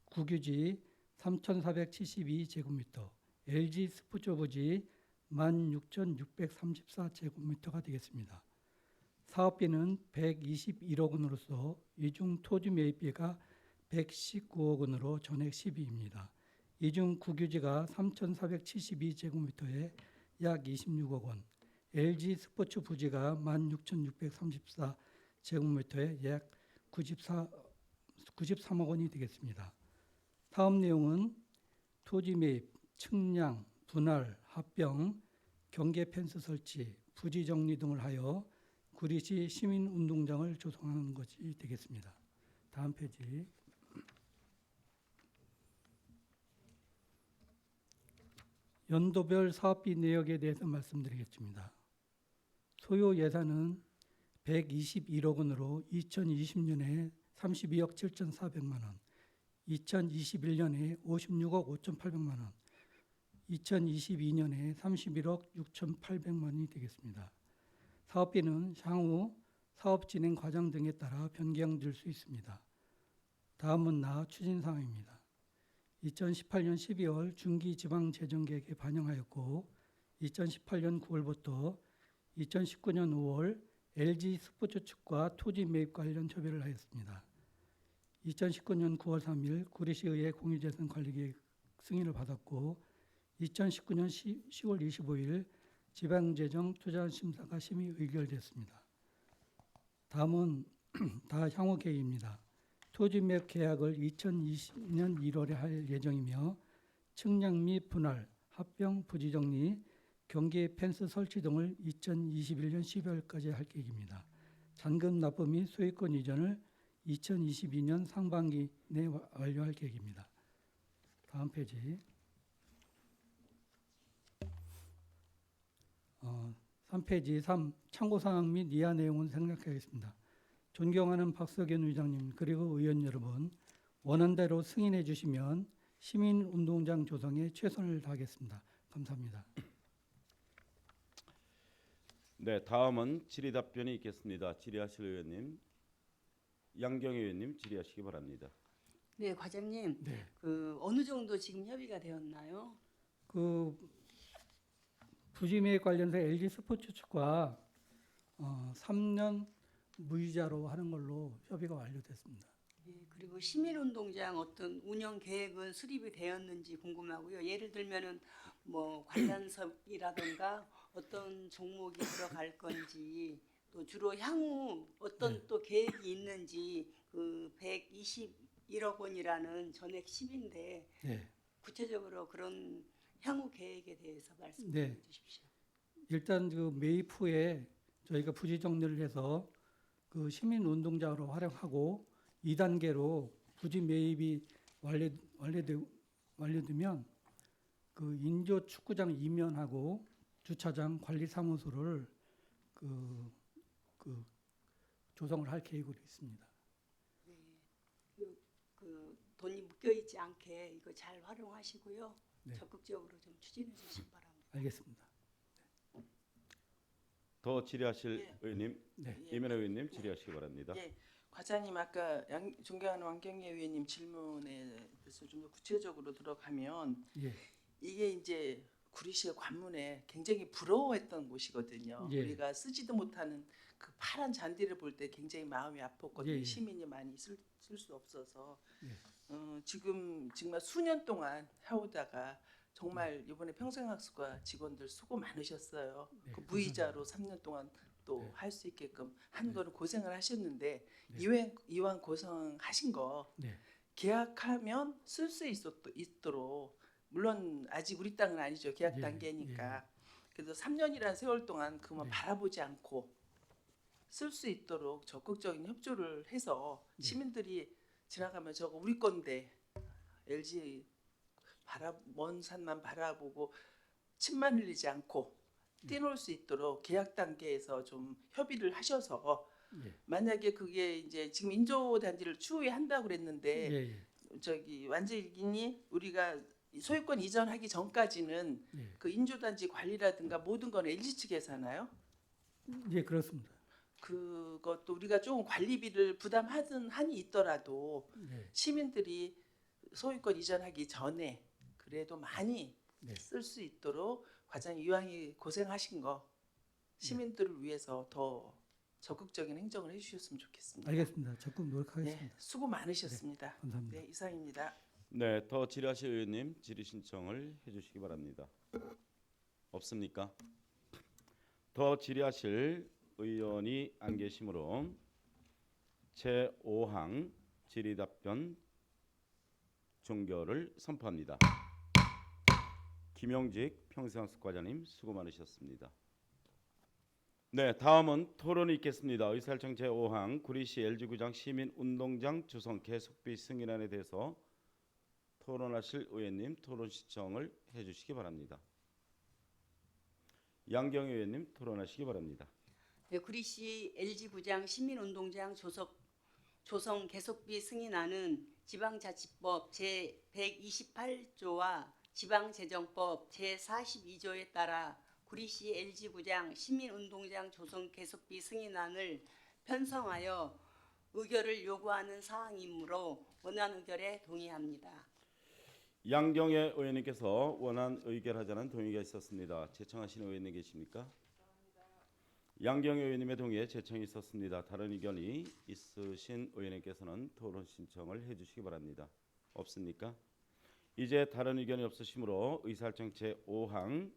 국유지 3,472제곱미터, LG 스포츠 부지 16,634제곱미터가 되겠습니다. 사업비는 121억 원으로서 이중 토지 매입비가 119억 원으로 전액 시비입니다. 이중 국유지가 3,472제곱미터에 약 26억 원, LG 스포츠 부지가 16,634제곱미터에 약 93억 원이 되겠습니다. 사업 내용은 토지 매입, 측량, 분할, 합병, 경계 펜스 설치, 부지 정리 등을 하여 구리시 시민운동장을 조성하는 것이 되겠습니다. 다음 페이지. 연도별 사업비 내역에 대해서 말씀드리겠습니다. 소요 예산은 121억 원으로 2020년에 32억 7,400만 원, 2021년에 56억 5,800만 원, 2022년에 31억 6,800만 원이 되겠습니다. 사업비는 향후 사업 진행 과정 등에 따라 변경될 수 있습니다. 다음은 추진 사항입니다. 2018년 12월 중기 지방 재정 계획에 반영하였고 2018년 9월부터 2019년 5월 LG 스포츠 측과 토지 매입 관련 협의를 하였습니다. 2019년 9월 3일 구리시의회 공유재산 관리계획 승인을 받았고 2019년 10월 25일 지방재정 투자심사가 심의 의결됐습니다. 다음은 다 향후 계획입니다. 토지 매입 계약을 2020년 1월에 할 예정이며 측량 및 분할, 합병, 부지 정리, 경계 펜스 설치 등을 2021년 12월까지 할 계획입니다. 잔금 납부 및 소유권 이전을 2022년 상반기 내 완료할 계획입니다. 다음 페이지. 3페이지 3 참고사항 및 이하 내용은 생략하겠습니다. 존경하는 박석현 의장님 그리고 의원 여러분, 원안대로 승인해 주시면 시민운동장 조성에 최선을 다하겠습니다. 감사합니다. 네, 다음은 질의 답변이 있겠습니다. 질의하실 의원님, 양경희 의원님 질의하시기 바랍니다. 네, 과장님. 네. 어느 정도 지금 협의가 되었나요? 부지 매입 관련해서 LG 스포츠 측과 3년 무이자로 하는 걸로 협의가 완료됐습니다. 예, 그리고 시민운동장 어떤 운영 계획은 수립이 되었는지 궁금하고요. 예를 들면은 뭐 관람석이라든가 어떤 종목이 들어갈 건지 또 주로 향후 어떤 또 계획이 있는지 121억 원이라는 전액 10인데 네. 구체적으로 그런 향후 계획에 대해서 말씀 네. 좀 주십시오. 일단 매입 후에 저희가 부지 정리를 해서 시민운동장으로 활용하고 2단계로 부지 매입이 완료되면 인조 축구장 이면하고 주차장 관리 사무소를 조성을 할 계획으로 있습니다. 돈이 묶여 있지 않게 이거 잘 활용하시고요. 네. 적극적으로 좀 추진해 주시기 바랍니다. 알겠습니다. 더 질의하실 예. 의원님, 네. 이면혜 의원님 질의하시기 바랍니다. 예, 과장님 아까 존경하는 왕경희 의원님 질문에 대해서 좀 더 구체적으로 들어가면 예. 이게 이제 구리시의 관문에 굉장히 부러워했던 곳이거든요. 예. 우리가 쓰지도 못하는 그 파란 잔디를 볼 때 굉장히 마음이 아팠거든요. 예, 예. 시민이 많이 쓸 수 없어서 예. 지금 정말 수년 동안 해오다가 정말 이번에 평생학습과 직원들 수고 많으셨어요. 네, 그 무이자로 3년 동안 또 네. 할 수 있게끔 한 거는 고생을 하셨는데 네. 이왕 고생하신 거 네. 계약하면 쓸 수 있도록 물론 아직 우리 땅은 아니죠. 계약 예, 단계니까. 그래도 3년이라는 세월 동안 그만 네. 바라보지 않고 쓸 수 있도록 적극적인 협조를 해서 네. 시민들이 지나가면 저거 우리 건데 LG 먼 산만 바라보고 침만 흘리지 않고 뛰놀 수 있도록 계약 단계에서 좀 협의를 하셔서 예. 만약에 그게 이제 지금 인조 단지를 추후에 한다고 그랬는데 예. 완전히 우리가 소유권 이전하기 전까지는 예. 그 인조 단지 관리라든가 모든 건 LG 측에서 하나요? 예, 그렇습니다. 그것도 우리가 조금 관리비를 부담하든 한이 있더라도 네. 시민들이 소유권 이전하기 전에 그래도 많이 네. 쓸 수 있도록 과장님 이왕이 고생하신 거 시민들을 위해서 더 적극적인 행정을 해주셨으면 좋겠습니다. 알겠습니다. 적극 노력하겠습니다. 네, 수고 많으셨습니다. 감사합니다. 네, 이상입니다. 네, 더 질의하실 의원님 질의 신청을 해주시기 바랍니다. 없습니까? 더 질의하실 의원이 안 계시므로 제5항 질의답변 종결을 선포합니다. 김용직 평생학습과장님 수고 많으셨습니다. 네, 다음은 토론이 있겠습니다. 의사일정 제5항 구리시 LG구장 시민운동장 조성 계속비 승인안에 대해서 토론하실 의원님 토론 시청을 해주시기 바랍니다. 양경희 의원님 토론하시기 바랍니다. 네, 구리시 LG구장 시민운동장 조성 계속비 승인안은 지방자치법 제128조와 지방재정법 제42조에 따라 구리시 LG구장 시민운동장 조성 계속비 승인안을 편성하여 의결을 요구하는 사항이므로 원안 의결에 동의합니다. 양경혜 의원님께서 원안 의결하자는 동의가 있었습니다. 제청하시는 의원님 계십니까? 양경혜 의원님의 동의에 제청이 있었습니다. 다른 의견이 있으신 의원님께서는 토론 신청을 해주시기 바랍니다. 없습니까? 이제 다른 의견이 없으시므로 의사일정 제5항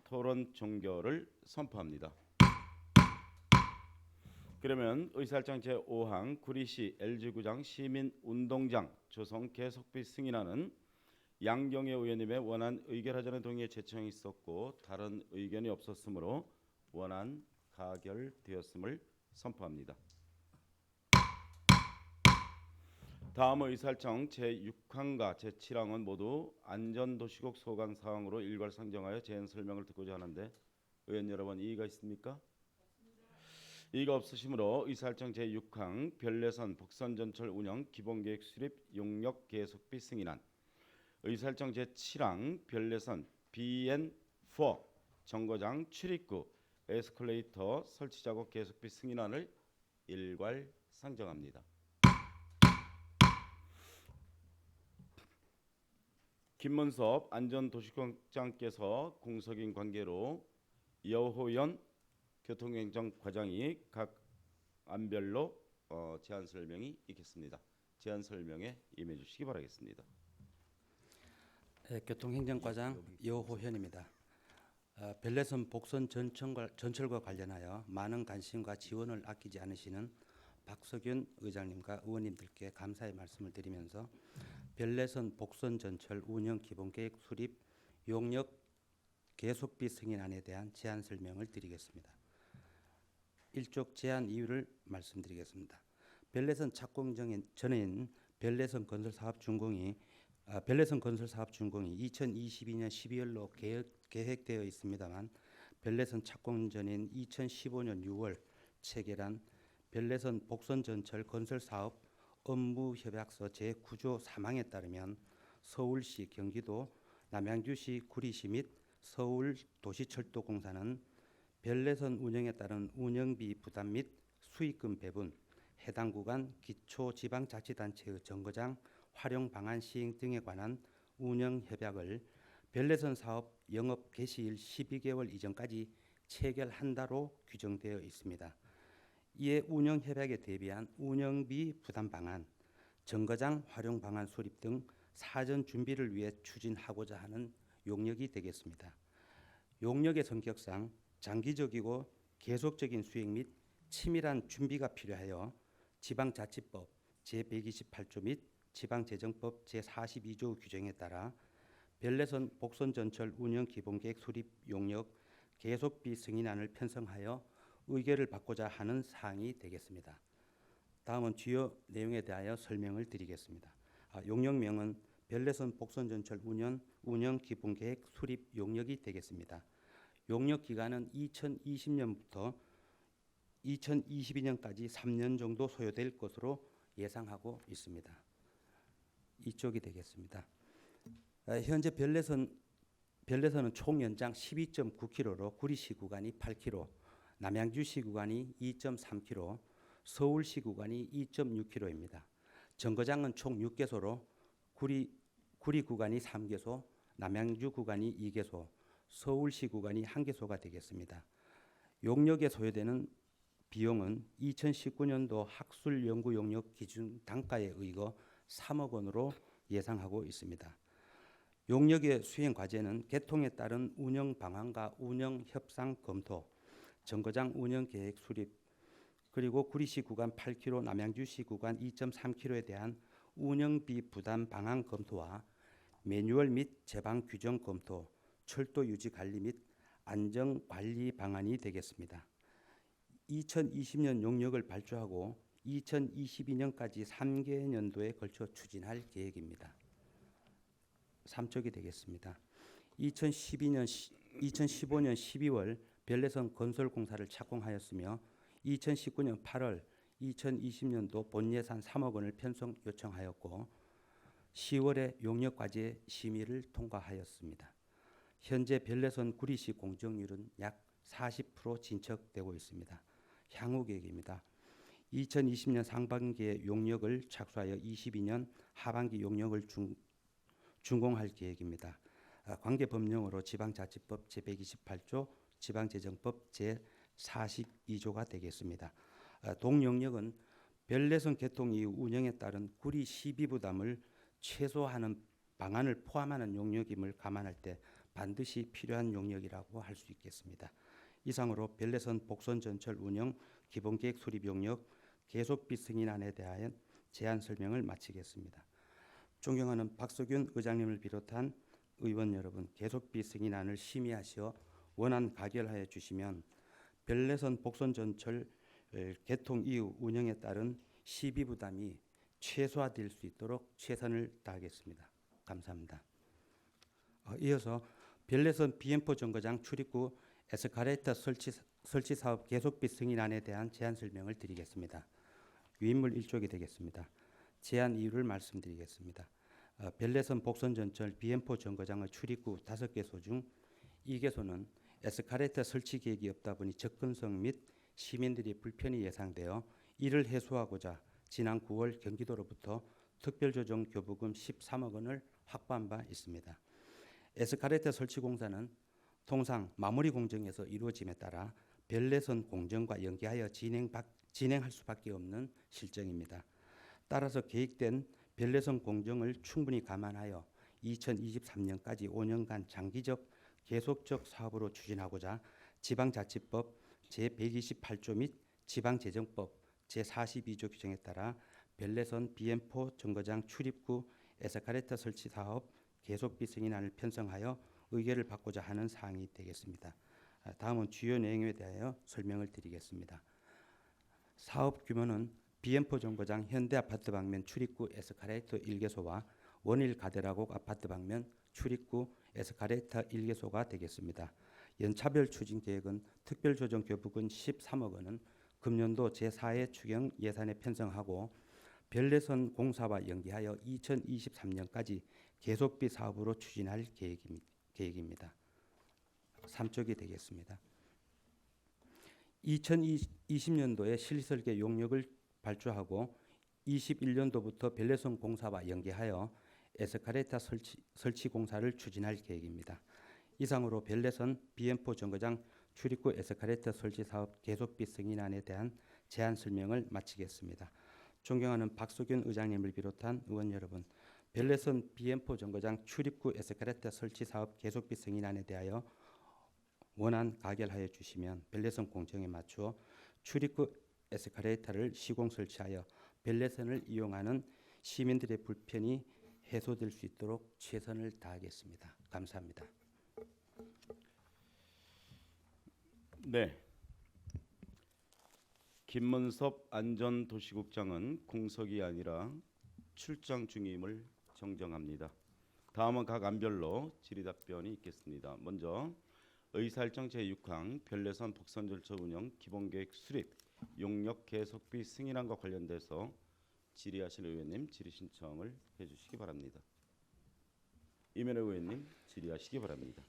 토론 종결을 선포합니다. 그러면 의사일정 제5항 구리시 LG구장 시민운동장 조성 계속비 승인안은 양경혜 의원님의 원안 의결하자는 동의에 제청이 있었고 다른 의견이 없었으므로 원안 가결되었음을 선포합니다. 다음 의사일정 제6항과 제7항은 모두 안전도시국 소관 사항으로 일괄상정하여 제안 설명을 듣고자 하는데 의원 여러분 이의가 있습니까? 이의가 없으시므로 의사일정 제6항 별내선 복선전철 운영 기본계획 수립 용역 계속비 승인안, 의사일정 제7항 별내선 BN4 정거장 출입구 에스컬레이터 설치 작업 계속비 승인안을 일괄 상정합니다. 김문섭 안전도시국장께서 공석인 관계로 여호연 교통행정과장이 각 안별로 제안 설명이 있겠습니다. 제안 설명에 임해 주시기 바라겠습니다. 네, 교통행정과장 여호현입니다. 별내선 복선 전철과 관련하여 많은 관심과 지원을 아끼지 않으시는 박석윤 의장님과 의원님들께 감사의 말씀을 드리면서 별내선 복선 전철 운영 기본계획 수립 용역 계속비 승인안에 대한 제안 설명을 드리겠습니다. 일족 제안 이유를 말씀드리겠습니다. 별내선 착공 전인 별내선 건설사업 준공이 2022년 12월로 계획되어 있습니다만 별내선 착공 전인 2015년 6월 체결한 별내선 복선전철 건설사업 업무협약서 제9조 3항에 따르면 서울시, 경기도, 남양주시, 구리시 및 서울도시철도공사는 별내선 운영에 따른 운영비 부담 및 수익금 배분, 해당 구간 기초지방자치단체의 정거장 활용 방안 시행 등에 관한 운영 협약을 별내선 사업 영업 개시일 12개월 이전까지 체결한다로 규정되어 있습니다. 이에 운영 협약에 대비한 운영비 부담 방안, 정거장 활용 방안 수립 등 사전 준비를 위해 추진하고자 하는 용역이 되겠습니다. 용역의 성격상 장기적이고 계속적인 수행 및 치밀한 준비가 필요하여 지방자치법 제128조 및 지방재정법 제42조 규정에 따라 별내선 복선전철 운영 기본계획 수립 용역 계속비 승인안을 편성하여 의결을 받고자 하는 사항이 되겠습니다. 다음은 주요 내용에 대하여 설명을 드리겠습니다. 용역명은 별내선 복선전철 운영 기본계획 수립 용역이 되겠습니다. 용역 기간은 2020년부터 2022년까지 3년 정도 소요될 것으로 예상하고 있습니다. 이쪽이 되겠습니다. 현재 별내선은 총 연장 12.9km로 구리시 구간이 8km, 남양주시 구간이 2.3km, 서울시 구간이 2.6km입니다. 정거장은 총 6개소로 구리 구간이 3개소, 남양주 구간이 2개소, 서울시 구간이 1개소가 되겠습니다. 용역에 소요되는 비용은 2019년도 학술 연구 용역 기준 단가에 의거 3억 원으로 예상하고 있습니다. 용역의 수행 과제는 개통에 따른 운영 방안과 운영 협상 검토, 정거장 운영 계획 수립, 그리고 구리시 구간 8km, 남양주시 구간 2.3km에 대한 운영비 부담 방안 검토와 매뉴얼 및 제방 규정 검토, 철도 유지 관리 및 안정 관리 방안이 되겠습니다. 2020년 용역을 발주하고 2022년까지 3개 년도에 걸쳐 추진할 계획입니다. 3쪽이 되겠습니다. 2012년 2015년 12월 별내선 건설공사를 착공하였으며 2019년 8월 2020년도 본예산 3억 원을 편성 요청하였고 10월에 용역과제 심의를 통과하였습니다. 현재 별내선 구리시 공정률은 약 40% 진척되고 있습니다. 향후 계획입니다. 2020년 상반기에 용역을 착수하여 22년 하반기 용역을 준공할 계획입니다. 관계 법령으로 지방자치법 제128조, 지방재정법 제42조가 되겠습니다. 동용역은 별내선 개통 이후 운영에 따른 구리 시비 부담을 최소화하는 방안을 포함하는 용역임을 감안할 때 반드시 필요한 용역이라고 할 수 있겠습니다. 이상으로 별내선 복선 전철 운영 기본계획 수립 용역 계속비 승인안에 대하여 제안 설명을 마치겠습니다. 존경하는 박석윤 의장님을 비롯한 의원 여러분, 계속비 승인안을 심의하시어 원안 가결하여 주시면 별내선 복선 전철 개통 이후 운영에 따른 시비 부담이 최소화될 수 있도록 최선을 다하겠습니다. 감사합니다. 이어서 별내선 비엠포 정거장 출입구 에스카레이터 설치 사업 계속비 승인안에 대한 제안 설명을 드리겠습니다. 유인물 1쪽이 되겠습니다. 제안 이유를 말씀드리겠습니다. 별내선 복선 전철 비엠포 정거장의 출입구 5개소 중 2개소는 에스카레이터 설치 계획이 없다 보니 접근성 및 시민들의 불편이 예상되어 이를 해소하고자 지난 9월 경기도로부터 특별조정 교부금 13억 원을 확보한 바 있습니다. 에스카레이터 설치 공사는 통상 마무리 공정에서 이루어짐에 따라 별내선 공정과 연계하여 진행할 수밖에 없는 실정입니다. 따라서 계획된 별내선 공정을 충분히 감안하여 2023년까지 5년간 장기적 계속적 사업으로 추진하고자 지방자치법 제128조 및 지방재정법 제42조 규정에 따라 별내선 비엠포 정거장 출입구 에스카레이터 설치 사업 계속비 승인안을 편성하여 의결을 받고자 하는 사항이 되겠습니다. 다음은 주요 내용에 대하여 설명을 드리겠습니다. 사업 규모는 비엠포 정거장 현대아파트 방면 출입구 에스카레이터 1개소와 원일 가대라곡 아파트 방면 출입구 에스카레이터 1개소가 되겠습니다. 연차별 추진 계획은 특별조정 교부금 13억 원은 금년도 제4회 추경 예산에 편성하고 별내선 공사와 연계하여 2023년까지 계속비 사업으로 추진할 계획입니다. 3쪽이 되겠습니다. 2020년도에 실설계 용역을 발주하고 21년도부터 별내선 공사와 연계하여 에스카레이터 설치 공사를 추진할 계획입니다. 이상으로 별내선 비엠포 정거장 출입구 에스카레이터 설치 사업 계속비 승인안에 대한 제안 설명을 마치겠습니다. 존경하는 박석윤 의장님을 비롯한 의원 여러분, 별내선 비엠포 정거장 출입구 에스카레이터 설치 사업 계속비 승인안에 대하여 원안 가결하여 주시면 별내선 공정에 맞추어 출입구 에스카레이터를 시공 설치하여 별내선을 이용하는 시민들의 불편이 해소될 수 있도록 최선을 다하겠습니다. 감사합니다. 네. 김문섭 안전도시국장은 공석이 아니라 출장 중임을 정정합니다. 다음은 각 안별로 질의답변이 있겠습니다. 먼저 의사일정 제6항 별내선 복선절차 운영 기본계획 수립 용역 계속비 승인안과 관련돼서 질의하실 의원님 질의 신청을 해주시기 바랍니다. 이면혜 의원님 질의하시기 바랍니다.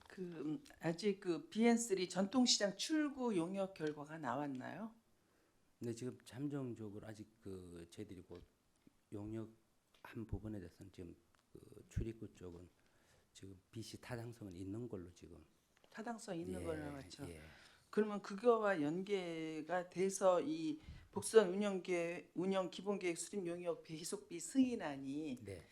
아직 BN3 전통시장 출구 용역 결과가 나왔나요? 네, 지금 잠정적으로 아직 저희들이 곧 용역 한 부분에 대해서는 지금 출입구 쪽은 지금 BC 타당성은 있는 걸로 지금 타당성 있는 걸 나왔죠. 예. 그러면 그거와 연계가 돼서 이 복선 운영 기본계획 수립 용역 계속비 승인안이 네.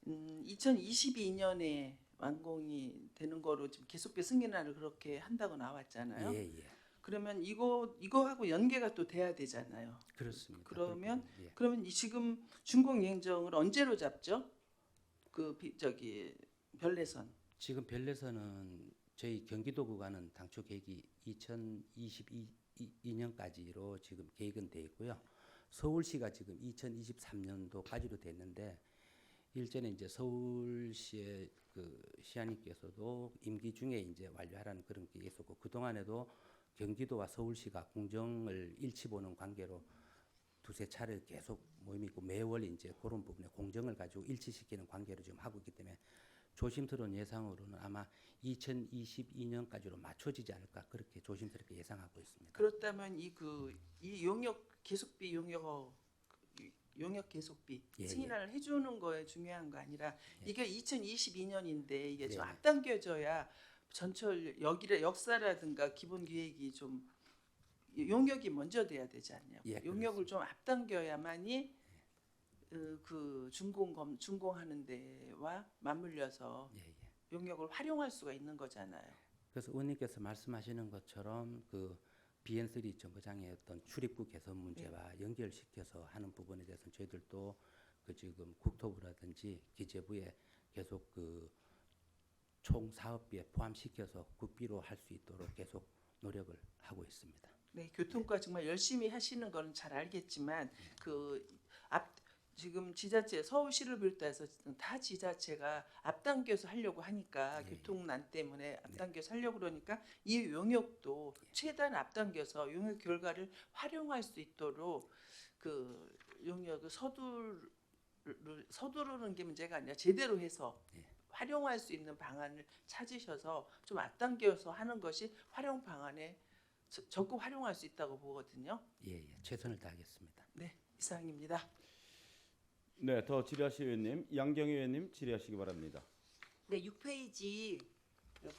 2022년에 완공이 되는 거로 지금 계속비 승인안을 그렇게 한다고 나왔잖아요. 예, 예. 그러면 이거하고 연계가 또 돼야 되잖아요. 그렇습니다. 그러면 예. 그러면 이 지금 준공 예정을 언제로 잡죠? 별내선. 지금 별내선은 저희 경기도 구간은 당초 계획이 2022년까지로 지금 계획은 돼 있고요. 서울시가 지금 2023년도까지로 됐는데 일전에 이제 서울시의 그 시장님께서도 임기 중에 이제 완료하라는 그런 게 있었고 그 동안에도 경기도와 서울시가 공정을 일치 보는 관계로 두세 차례 계속 모임이 있고 매월 이제 그런 부분에 공정을 가지고 일치시키는 관계로 지금 하고 있기 때문에 조심스러운 예상으로는 아마 2022년까지로 맞춰지지 않을까 그렇게 조심스럽게 예상하고 있습니다. 그렇다면 이 용역 계속비 용역 계속비 예, 승인을 해주는 거에 중요한 거 아니라 이게 2022년인데 이게 좀 네. 앞당겨져야 전철 역사라든가 기본 계획이 좀 용역이 먼저 돼야 되지 않냐고. 예, 용역을 좀 앞당겨야만이 그 준공하는 데와 맞물려서 예, 예. 용역을 활용할 수가 있는 거잖아요. 그래서 의원님께서 말씀하시는 것처럼 그 BN3 정거장의 어떤 출입구 개선 문제와 연결시켜서 하는 부분에 대해서는 저희들도 그 지금 국토부라든지 기재부에 계속 그 총 사업비에 포함시켜서 국비로 할 수 있도록 계속 노력을 하고 있습니다. 네, 교통과 정말 열심히 하시는 건 잘 알겠지만 지금 지자체 서울시를 비롯해서 다 지자체가 앞당겨서 하려고 하니까 예, 교통난 때문에 앞당겨서 하려고 그러니까 이 용역도 최대한 앞당겨서 용역 결과를 활용할 수 있도록 그 용역을 서두르는 게 문제가 아니라 제대로 해서 활용할 수 있는 방안을 찾으셔서 좀 앞당겨서 하는 것이 활용 방안에 적극 활용할 수 있다고 보거든요. 예, 예. 최선을 다하겠습니다. 네, 이상입니다. 네, 더 질의하실 의원님, 양경희 의원님 질의하시기 바랍니다. 네, 6페이지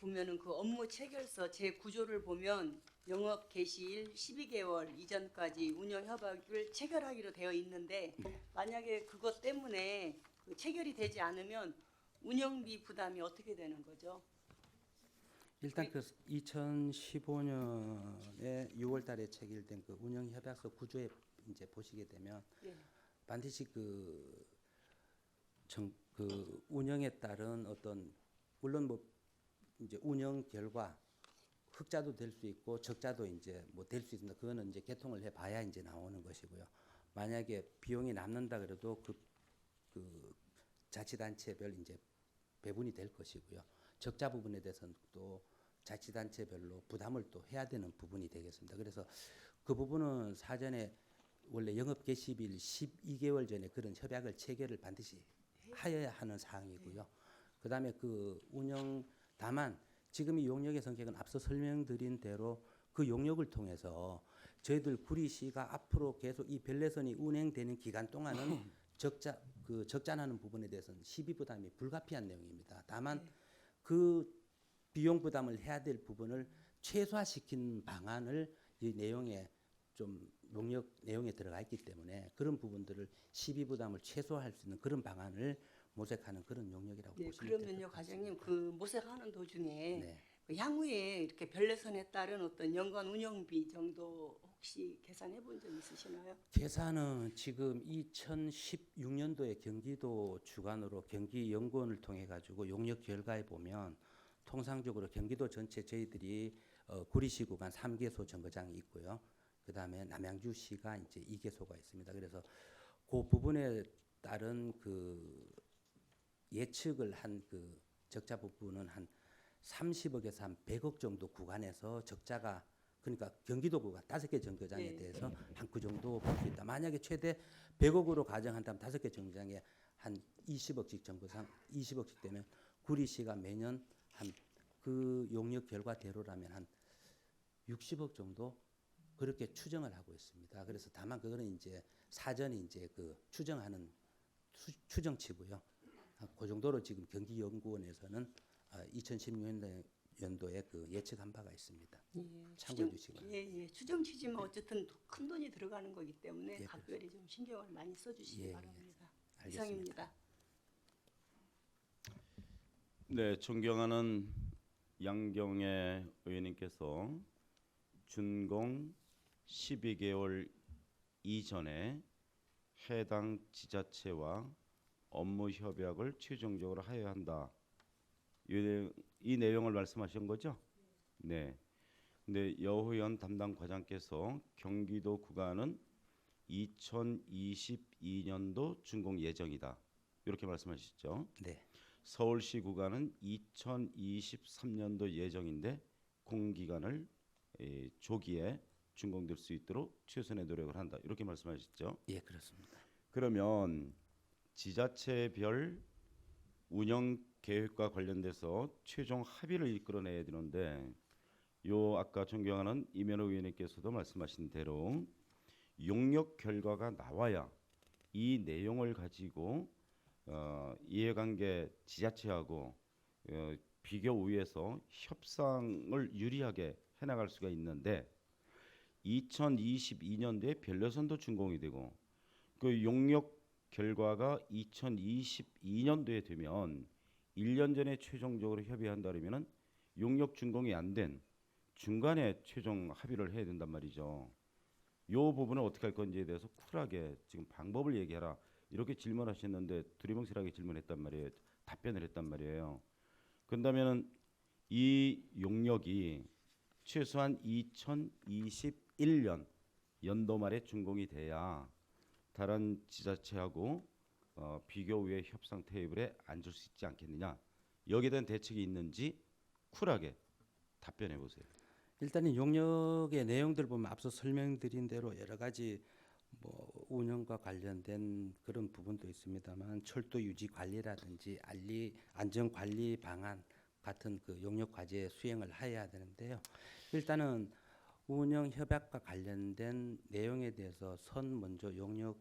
보면은 그 업무 체결서 제 구조를 보면 영업 개시일 12개월 이전까지 운영 협약을 체결하기로 되어 있는데 만약에 그것 때문에 그 체결이 되지 않으면 운영비 부담이 어떻게 되는 거죠? 일단 그 2015년에 6월달에 체결된 그 운영 협약서 구조에 이제 보시게 되면 예. 반드시 그 운영에 따른 어떤 물론 뭐 이제 운영 결과 흑자도 될 수 있고 적자도 이제 뭐 될 수 있습니다. 그거는 이제 개통을 해 봐야 이제 나오는 것이고요. 만약에 비용이 남는다 그래도 그 자치단체별 이제 배분이 될 것이고요. 적자 부분에 대해서는 또 자치단체별로 부담을 또 해야 되는 부분이 되겠습니다. 그래서 그 부분은 사전에 원래 영업 개시일 12개월 전에 그런 협약을 체결을 반드시 하여야 하는 사항이고요. 그다음에 그 운영 다만 지금 이 용역의 성격은 앞서 설명드린 대로 그 용역을 통해서 저희들 구리시가 앞으로 계속 이 별내선이 운행되는 기간 동안은 적자나는 부분에 대해서는 시비 부담이 불가피한 내용입니다. 다만 그 비용 부담을 해야 될 부분을 최소화시킨 방안을 이 내용에 좀 용역 내용에 들어가 있기 때문에 그런 부분들을 시비 부담을 최소화할 수 있는 그런 방안을 모색하는 그런 용역이라고 네, 보시면 될 것 그러면요, 같습니다. 과장님 그 모색하는 도중에 네. 그 향후에 이렇게 별내선에 따른 어떤 연간 운영비 정도 혹시 계산해 본 적 있으시나요? 계산은 지금 2016년도에 경기도 주관으로 경기연구원을 통해 가지고 용역 결과에 보면 통상적으로 경기도 전체 저희들이 구리시 구간 3개소 정거장이 있고요. 그다음에 남양주시가 이제 2개소가 있습니다. 그래서 그 부분에 따른 그 예측을 한 그 적자 부분은 한 30억에서 한 100억 정도 구간에서 적자가 그러니까 경기도 구간 5개 정거장에 네. 대해서 한 그 정도 볼 수 있다. 만약에 최대 100억으로 가정한다면 5개 정거장에 한 20억씩 정거장 20억씩 되면 구리시가 매년 한 그 용역 결과대로라면 한 60억 정도 그렇게 추정을 하고 있습니다. 그래서 다만 그거는 이제 사전에 이제 그 추정하는 추정치고요. 그 정도로 지금 경기연구원에서는 2016년도에 그 예측한 바가 있습니다. 참고해 주시기 예, 추정치지만 어쨌든 큰 돈이 들어가는 거기 때문에 예, 각별히 좀 신경을 많이 써주시기 예, 예. 바랍니다. 알겠습니다. 이상입니다. 네, 존경하는 양경애 의원님께서 준공 12개월 이전에 해당 지자체와 업무 협약을 최종적으로 하여야 한다. 이 내용을 말씀하신 거죠? 네. 근데 여호연 담당 과장께서 경기도 구간은 2022년도 준공 예정이다. 이렇게 말씀하셨죠? 네. 서울시 구간은 2023년도 예정인데 공기간을 조기에 준공될 수 있도록 최선의 노력을 한다. 이렇게 말씀하셨죠. 예, 그렇습니다. 그러면 지자체별 운영 계획과 관련돼서 최종 합의를 이끌어내야 되는데 요 아까 존경하는 이면호 의원님께서도 말씀하신 대로 용역 결과가 나와야 이 내용을 가지고 이해관계 지자체하고 비교 우위에서 협상을 유리하게 해나갈 수가 있는데 2022년도에 별내선도 준공이 되고 그 용역 결과가 2022년도에 되면 1년 전에 최종적으로 협의한다면은 용역 준공이 안 된 중간에 최종 합의를 해야 된단 말이죠. 요 부분을 어떻게 할 건지에 대해서 쿨하게 지금 방법을 얘기하라 이렇게 질문하셨는데 두리뭉실하게 질문했단 말이에요. 답변을 했단 말이에요. 그런다면은 이 용역이 최소한 2021년 연도 말에 준공이 돼야 다른 지자체하고 비교 후에 협상 테이블에 앉을 수 있지 않겠느냐. 여기에 대한 대책이 있는지 쿨하게 답변해 보세요. 일단은 용역의 내용들 보면 앞서 설명드린 대로 여러 가지 뭐 운영과 관련된 그런 부분도 있습니다만 철도 유지 관리라든지 안전 관리 방안 같은 그 용역 과제 수행을 해야 되는데요. 일단은 운영 협약과 관련된 내용에 대해서 먼저 용역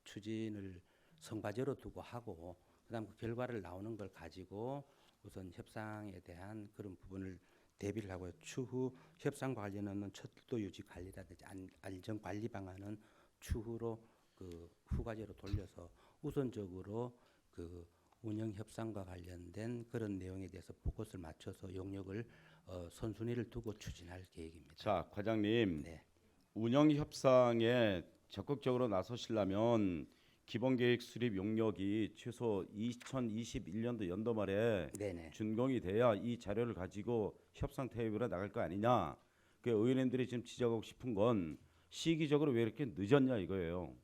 추진을 선과제로 두고 하고 그다음 그 결과를 나오는 걸 가지고 우선 협상에 대한 그런 부분을 대비를 하고요. 추후 협상 관련은 철도 유지 관리라든지 안전 관리 방안은 추후로 그 후과제로 돌려서 우선적으로 그 운영 협상과 관련된 그런 내용에 대해서 포커스를 맞춰서 용역을 선순위를 두고 추진할 계획입니다. 자, 과장님. 네. 운영 협상에 적극적으로 나서시려면 기본계획 수립 용역이 최소 2021년도 연도 말에 네네. 준공이 돼야 이 자료를 가지고 협상 테이블에 나갈 거 아니냐. 그 의원님들이 지금 지적하고 싶은 건 시기적으로 왜 이렇게 늦었냐 이거예요.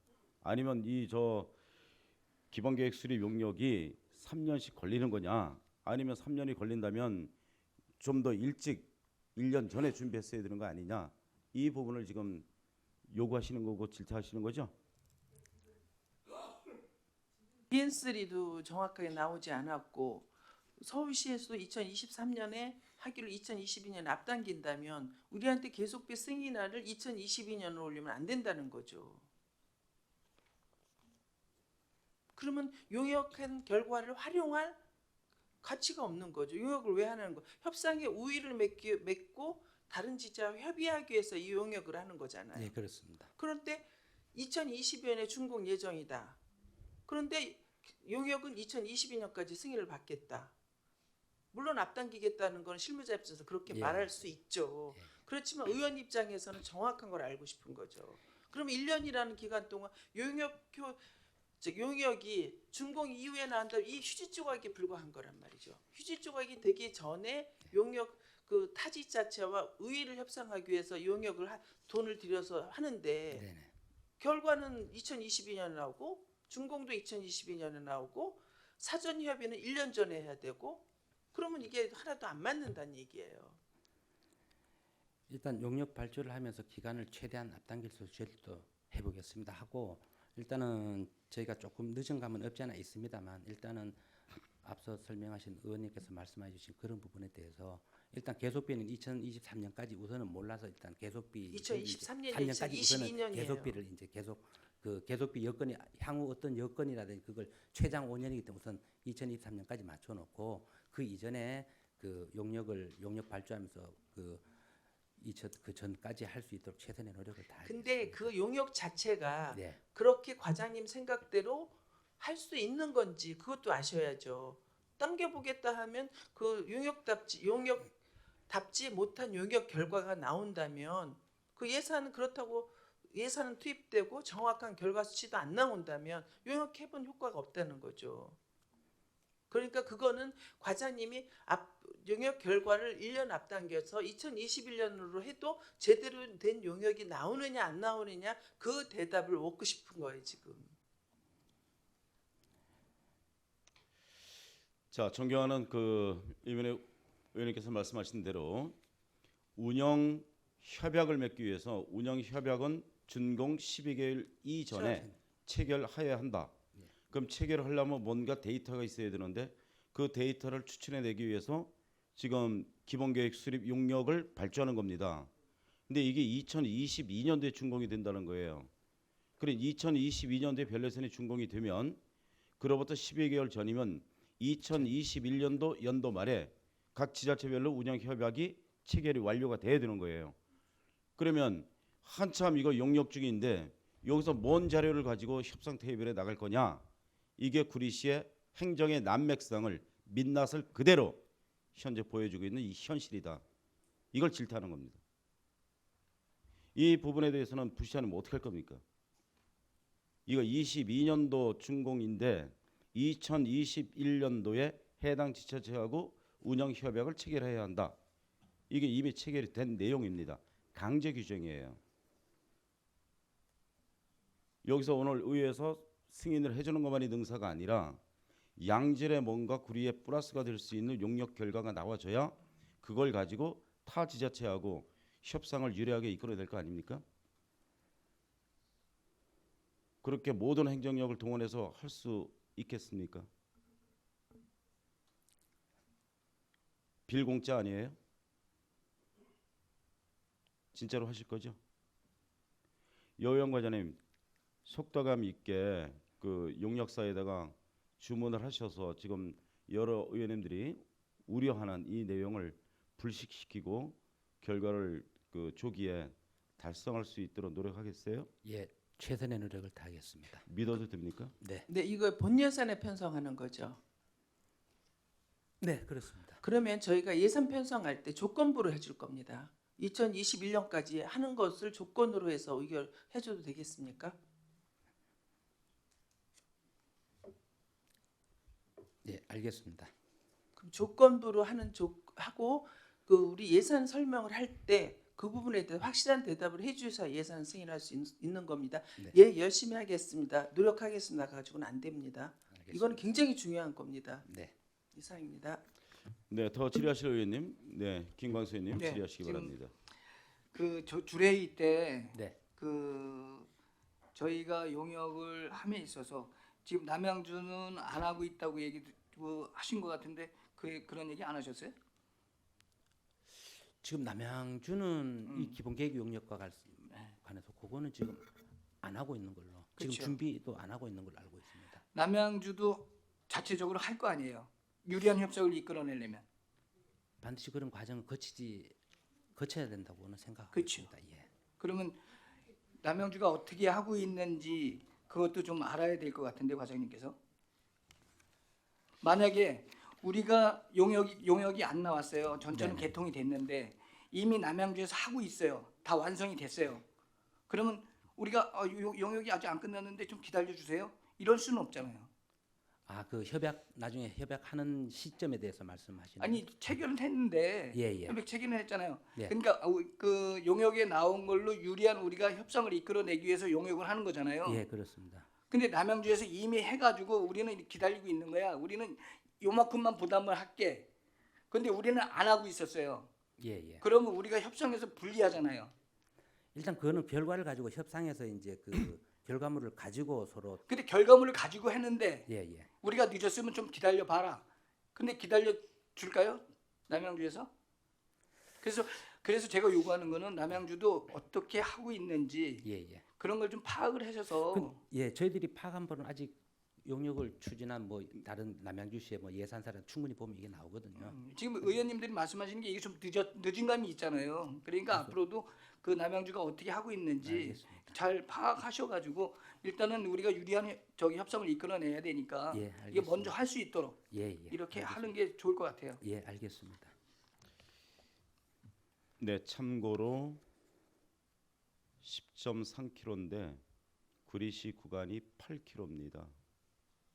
아니면 이 기본계획 수립 용역이 3년씩 걸리는 거냐. 아니면 3년이 걸린다면 좀 더 일찍 1년 전에 준비했어야 되는 거 아니냐. 이 부분을 지금 요구하시는 거고 질타하시는 거죠? BN3도 정확하게 나오지 않았고 서울시에서도 2023년에 하기로 2022년 앞당긴다면 우리한테 계속비 승인안을 2022년으로 올리면 안 된다는 거죠. 그러면 용역한 결과를 활용할 가치가 없는 거죠. 용역을 왜 하는 거? 협상의 우위를 맺고 다른 지자와 협의하기 위해서 이 용역을 하는 거잖아요. 네, 그렇습니다. 그런데 2020년에 준공 예정이다. 그런데 용역은 2022년까지 승인을 받겠다. 물론 앞당기겠다는 건 실무자 입장에서 그렇게 예. 말할 수 있죠. 예. 그렇지만 의원 입장에서는 정확한 걸 알고 싶은 거죠. 그럼 1년이라는 기간 동안 용역이 준공 이후에 나온다면 이 휴지 조각에 불과한 거란 말이죠. 휴지 조각이 되기 전에 용역 그 타지 자체와 의회를 협상하기 위해서 용역을 돈을 들여서 하는데 네네. 결과는 2022년에 나오고 준공도 2022년에 나오고 사전 협의는 1년 전에 해야 되고 그러면 이게 하나도 안 맞는다는 얘기예요. 일단 용역 발주를 하면서 기간을 최대한 앞당길 수 있도록 해보겠습니다 하고 일단은 저희가 조금 늦은 감은 없지 않아 있습니다만 일단은 앞서 설명하신 의원님께서 말씀해 주신 그런 부분에 대해서 일단 계속비는 2023년까지 우선은 몰라서 일단 계속비 2023년이 3년까지 우선은 2022년이에요. 계속비를 이제 계속 그 계속비 여건이 향후 어떤 여건이라든지 그걸 최장 5년이기 때문에 우선 2023년까지 맞춰놓고 그 이전에 그 용역 발주하면서 그 전까지 할 수 있도록 최선의 노력을 다하겠습니다. 근데 그 용역 자체가 네. 그렇게 과장님 생각대로 할 수 있는 건지 그것도 아셔야죠. 당겨보겠다 하면 그 용역답지 못한 용역 결과가 나온다면 그 예산은 그렇다고 예산은 투입되고 정확한 결과 수치도 안 나온다면 용역해본 효과가 없다는 거죠. 그러니까 그거는 과장님이 용역 결과를 1년 앞당겨서 2021년으로 해도 제대로 된 용역이 나오느냐 안 나오느냐 그 대답을 얻고 싶은 거예요 지금. 자, 존경하는 그 이번에 의원님께서 말씀하신 대로 운영 협약을 맺기 위해서 운영 협약은 준공 12개월 이전에 체결해야 한다. 그럼 체결을 하려면 뭔가 데이터가 있어야 되는데 그 데이터를 추출해내기 위해서 지금 기본계획 수립 용역을 발주하는 겁니다. 근데 이게 2022년도에 준공이 된다는 거예요. 그래 2022년도에 별내선이 준공이 되면 그로부터 12개월 전이면 2021년도 연도 말에 각 지자체별로 운영 협약이 체결이 완료가 돼야 되는 거예요. 그러면 한참 이거 용역 중인데 여기서 뭔 자료를 가지고 협상 테이블에 나갈 거냐? 이게 구리시의 행정의 난맥상을 민낯을 그대로 현재 보여주고 있는 이 현실이다. 이걸 질타하는 겁니다. 이 부분에 대해서는 부시하면 어떻게 할 겁니까? 이거 22년도 준공인데 2021년도에 해당 지자체하고 운영 협약을 체결해야 한다. 이게 이미 체결이 된 내용입니다. 강제 규정이에요. 여기서 오늘 의회에서 승인을 해주는 것만이 능사가 아니라 양질의 뭔가 구리에 플러스가 될 수 있는 용역 결과가 나와줘야 그걸 가지고 타 지자체하고 협상을 유리하게 이끌어야 될 거 아닙니까? 그렇게 모든 행정력을 동원해서 할 수 있겠습니까? 빌공짜 아니에요? 진짜로 하실 거죠? 여의원 과장님, 속도감 있게 그 용역사에다가 주문을 하셔서 지금 여러 의원님들이 우려하는 이 내용을 불식시키고 결과를 그 조기에 달성할 수 있도록 노력하겠어요? 예, 최선의 노력을 다하겠습니다. 믿어도 됩니까? 네, 네, 이거 본 예산에 편성하는 거죠. 네 그렇습니다. 그러면 저희가 예산 편성할 때 조건부로 해줄 겁니다. 2021년까지 하는 것을 조건으로 해서 의결해줘도 되겠습니까? 예, 알겠습니다. 그럼 조건부로 하고 그 우리 예산 설명을 할 때 그 부분에 대해 확실한 대답을 해주셔야 예산 승인할 수 있는 겁니다. 네. 예, 열심히 하겠습니다. 노력하겠습니다. 가지고는 안 됩니다. 알겠습니다. 이거는 굉장히 중요한 겁니다. 네, 이상입니다. 네, 더 질의하실 의원님, 네, 김광수 의원님 네, 질의하시기 지금 바랍니다. 그 주례위 때 네, 그 저희가 용역을 함에 있어서 지금 남양주는 안 하고 있다고 얘기 하신 것 같은데 그런 얘기 안 하셨어요? 지금 남양주는 이 기본계획 용역과 관해서 그거는 지금 안 하고 있는 걸로 지금 그렇죠. 준비도 안 하고 있는 걸로 알고 있습니다. 남양주도 자체적으로 할 거 아니에요. 유리한 협상을 이끌어내려면. 반드시 그런 과정을 거쳐야 된다고는 생각하고 그렇죠. 있습니다. 예. 그러면 남양주가 어떻게 하고 있는지 그것도 좀 알아야 될 것 같은데 과장님께서. 만약에 우리가 용역이 안 나왔어요. 전처는 네네. 개통이 됐는데 이미 남양주에서 하고 있어요. 다 완성이 됐어요. 그러면 우리가 용역이 아직 안 끝났는데 좀 기다려 주세요. 이럴 수는 없잖아요. 아, 그 협약 나중에 협약하는 시점에 대해서 말씀하시는 아니 체결은 했는데 예, 예. 협약 체결은 했잖아요. 예. 그러니까 그 용역에 나온 걸로 유리한 우리가 협상을 이끌어내기 위해서 용역을 하는 거잖아요. 예, 그렇습니다. 근데 남양주에서 이미 해가지고 우리는 기다리고 있는 거야. 우리는 요만큼만 부담을 할게. 근데 우리는 안 하고 있었어요. 예, 예. 그러면 우리가 협상에서 불리하잖아요. 일단 그거는 결과를 가지고 협상해서 이제 그 결과물을 가지고 서로 근데 결과물을 가지고 했는데 예, 예. 우리가 늦었으면 좀 기다려 봐라. 근데 기다려 줄까요? 남양주에서? 그래서 제가 요구하는 거는 남양주도 어떻게 하고 있는지 예, 예. 그런 걸 좀 파악을 하셔서 예, 저희들이 파악한 바는 아직 용역을 추진한 뭐 다른 남양주시의 뭐 예산사를 충분히 보면 이게 나오거든요. 지금 의원님들이 말씀하시는 게 이게 좀 늦은 감이 있잖아요. 그러니까 앞으로도 그 남양주가 어떻게 하고 있는지 알겠습니다. 잘 파악하셔가지고 일단은 우리가 유리한 협상을 이끌어내야 되니까 예, 이게 알겠습니다. 먼저 할 수 있도록 예, 예. 이렇게 알겠습니다. 하는 게 좋을 것 같아요. 예, 알겠습니다. 네, 참고로 10.3km인데 구리시 구간이 8km입니다.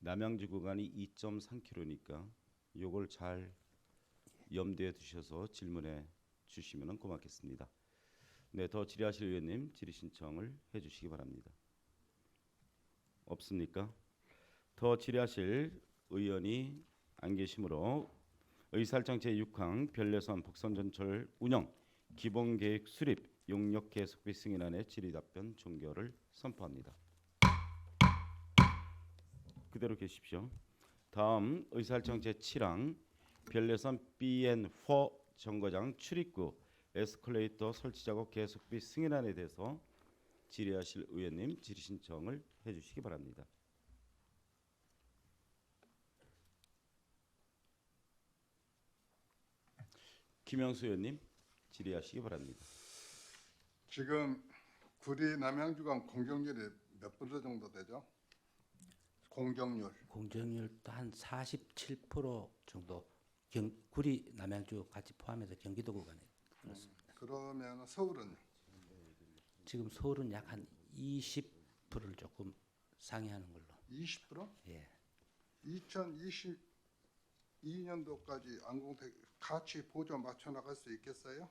남양주 구간이 2.3km니까 요걸 잘 염두에 두셔서 질문해 주시면 고맙겠습니다. 네, 더 질의하실 의원님 질의 신청을 해주시기 바랍니다. 없습니까? 더 질의하실 의원이 안 계시므로 의사일정 제6항 별내선 복선전철 운영 기본계획 수립 용역 계속비 승인안의 질의 답변 종결을 선포합니다. 그대로 계십시오. 다음 의사일정 제7항 별내선 BN4 정거장 출입구 에스컬레이터 설치 작업 계속비 승인안에 대해서 질의하실 의원님 질의 신청을 해주시기 바랍니다. 김영수 의원님 질의하시기 바랍니다. 지금 구리 남양주 간 공정률이 몇 % 정도 되죠? 공정률. 공정률도 한 47% 정도 구리 남양주 같이 포함해서 경기도 구간에 그렇습니다. 그러면 서울은요? 지금 서울은 약 한 20%를 조금 상회하는 걸로. 20%? 예. 2022년도까지 안공택 같이 보조 맞춰 나갈 수 있겠어요?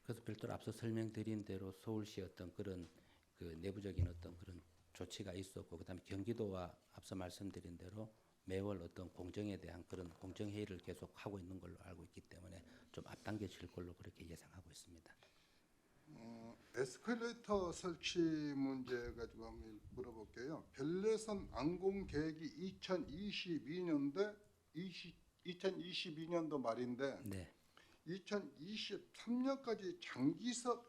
그래서 별도로 앞서 설명드린 대로 서울시 어떤 그런 그 내부적인 어떤 그런 조치가 있었고, 그다음에 경기도와 앞서 말씀드린 대로 매월 어떤 공정에 대한 그런 공정 회의를 계속 하고 있는 걸로 알고 있기 때문에 좀 앞당겨질 걸로 그렇게 예상하고 있습니다. 에스컬레이터 설치 문제 가지고 한번 물어볼게요. 별내선 안공 계획이 2022년도 말인데 네. 2023년까지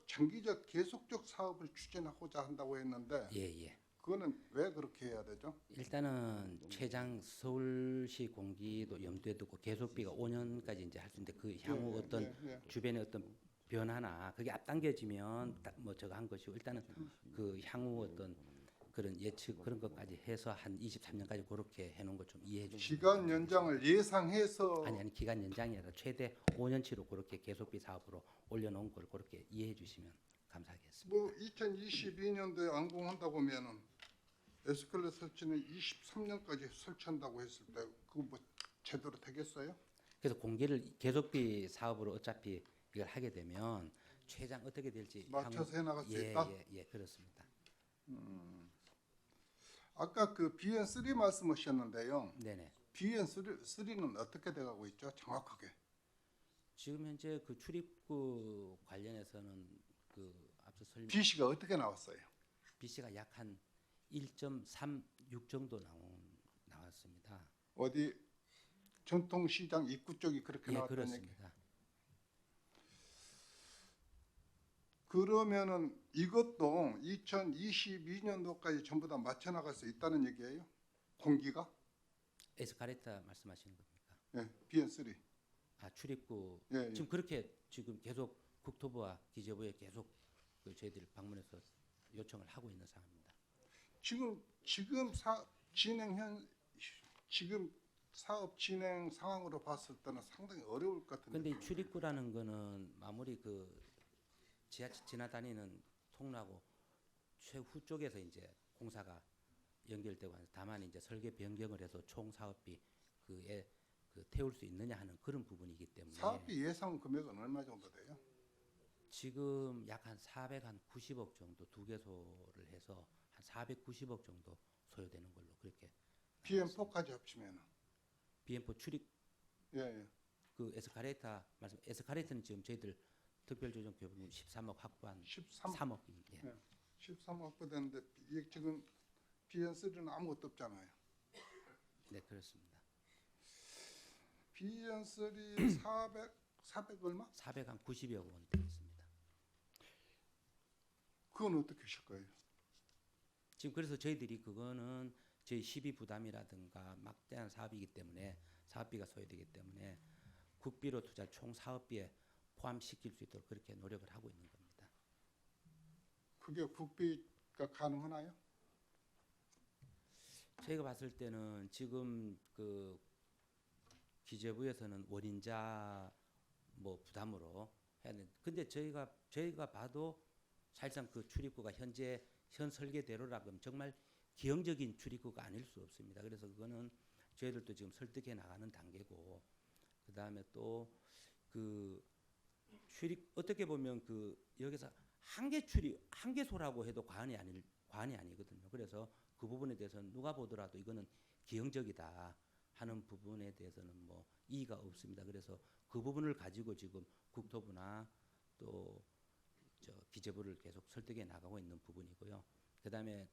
장기적 계속적 사업을 추진하고자 한다고 했는데 예. 그거는 왜 그렇게 해야 되죠? 일단은 최장 서울시 공기도 염두에 두고 계속비가 5년까지 이제 할 수 있는데 그 향후 어떤 주변의 어떤 변화나 그게 앞당겨지면 뭐 저거 한 것이고, 일단은 그 향후 어떤 그런 예측 그런 것까지 해서 한 23년까지 그렇게 해놓은 거 좀 이해해 주시면. 기간 연장을 예상해서 아니 기간 연장이 아니라 최대 5년치로 그렇게 계속비 사업으로 올려놓은 걸 그렇게 이해해 주시면 감사하겠습니다. 뭐 2022년도에 안공한다고 하면은 에스컬레이터 설치는 23년까지 설치한다고 했을 때 그거 뭐 제대로 되겠어요? 그래서 공개를 계속비 사업으로 어차피 이걸 하게 되면 최장 어떻게 될지 맞춰서 해나갈 수 예, 있다? 예, 그렇습니다. 아까 그 BN3 말씀하셨는데요. 네네. BN3는 어떻게 돼가고 있죠? 정확하게. 지금 현재 그 출입구 관련해서는 그 앞서 설명 BC가 어떻게 나왔어요? BC가 약 한 1.36 정도 나왔습니다. 어디 전통시장 입구 쪽이 그렇게 예, 나왔다는 얘기. 그렇습니다. 그러면은 이것도 2022년도까지 전부 다 맞춰 나갈 수 있다는 얘기예요? 공기가? 에스카레이터 말씀하시는 겁니까? 예, BN3. 아, 출입구 예, 예. 지금 그렇게 지금 계속 국토부와 기재부에 계속 그 저희들이 방문해서 요청을 하고 있는 상황입니다. 지금 사업 진행 상황으로 봤을 때는 상당히 어려울 것 같은데. 근데 이 출입구라는 거는 마무리 그 지하철 지나다니는 통로하고 최후 쪽에서 이제 공사가 연결되고 하는, 다만 이제 설계 변경을 해서 총 사업비 그에 그 태울 수 있느냐 하는 그런 부분이기 때문에 사업비 예상 금액은 얼마 정도 돼요? 지금 약 한 490억 정도 두 개소를 해서 한 490억 정도 소요되는 걸로 그렇게. BM4까지 합치면은. BM4 출입 예. 그 에스카레이터는 지금 저희들 특별조정교부금 13억 확보한 3억. 예. 네. 13억 확보됐는데 이게 지금 BN3는 아무것도 없잖아요. 네, 그렇습니다. BN3 400 얼마? 490여 원 되겠습니다. 그건 어떻게 하실 거예요? 지금 그래서 저희들이 그거는 저희 시비 부담이라든가 막대한 사업이기 때문에 사업비가 소요되기 때문에 국비로 투자 총 사업비에 포함시킬 수 있도록 그렇게 노력을 하고 있는 겁니다. 그게 국비가 가능하나요? 저희가 봤을 때는 지금 그 기재부에서는 원인자 뭐 부담으로 해야 되는데, 근데 저희가 봐도 사실상 그 출입구가 현 설계대로라면 정말 기형적인 출입구가 아닐 수 없습니다. 그래서 그거는 저희들도 지금 설득해 나가는 단계고, 그 다음에 또 그 출입 어떻게 보면 그 여기서 한계소라고 해도 과언이 아니거든요. 그래서 그 부분에 대해서는 누가 보더라도 이거는 기형적이다. 하는 부분에 대해서는 뭐 이의가 없습니다. 그래서 그 부분을 가지고 지금 국토부나 또 기재부를 계속 설득해 나가고 있는 부분이고요. 그다음에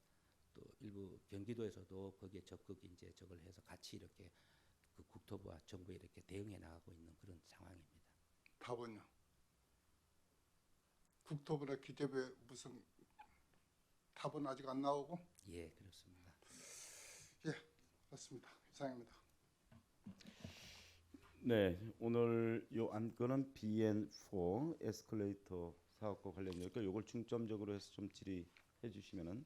또 일부 경기도에서도 거기에 적극 이제 저걸 해서 같이 이렇게 그 국토부와 정부에 이렇게 대응해 나가고 있는 그런 상황입니다. 답은요? 국토부나 기재부에 무슨 답은 아직 안 나오고? 예, 그렇습니다. 예, 맞습니다. 이상입니다. 네, 오늘 요 안건은 BN4 에스컬레이터 사업과 관련되니까 요걸 중점적으로 해서 좀 질의해 주시면은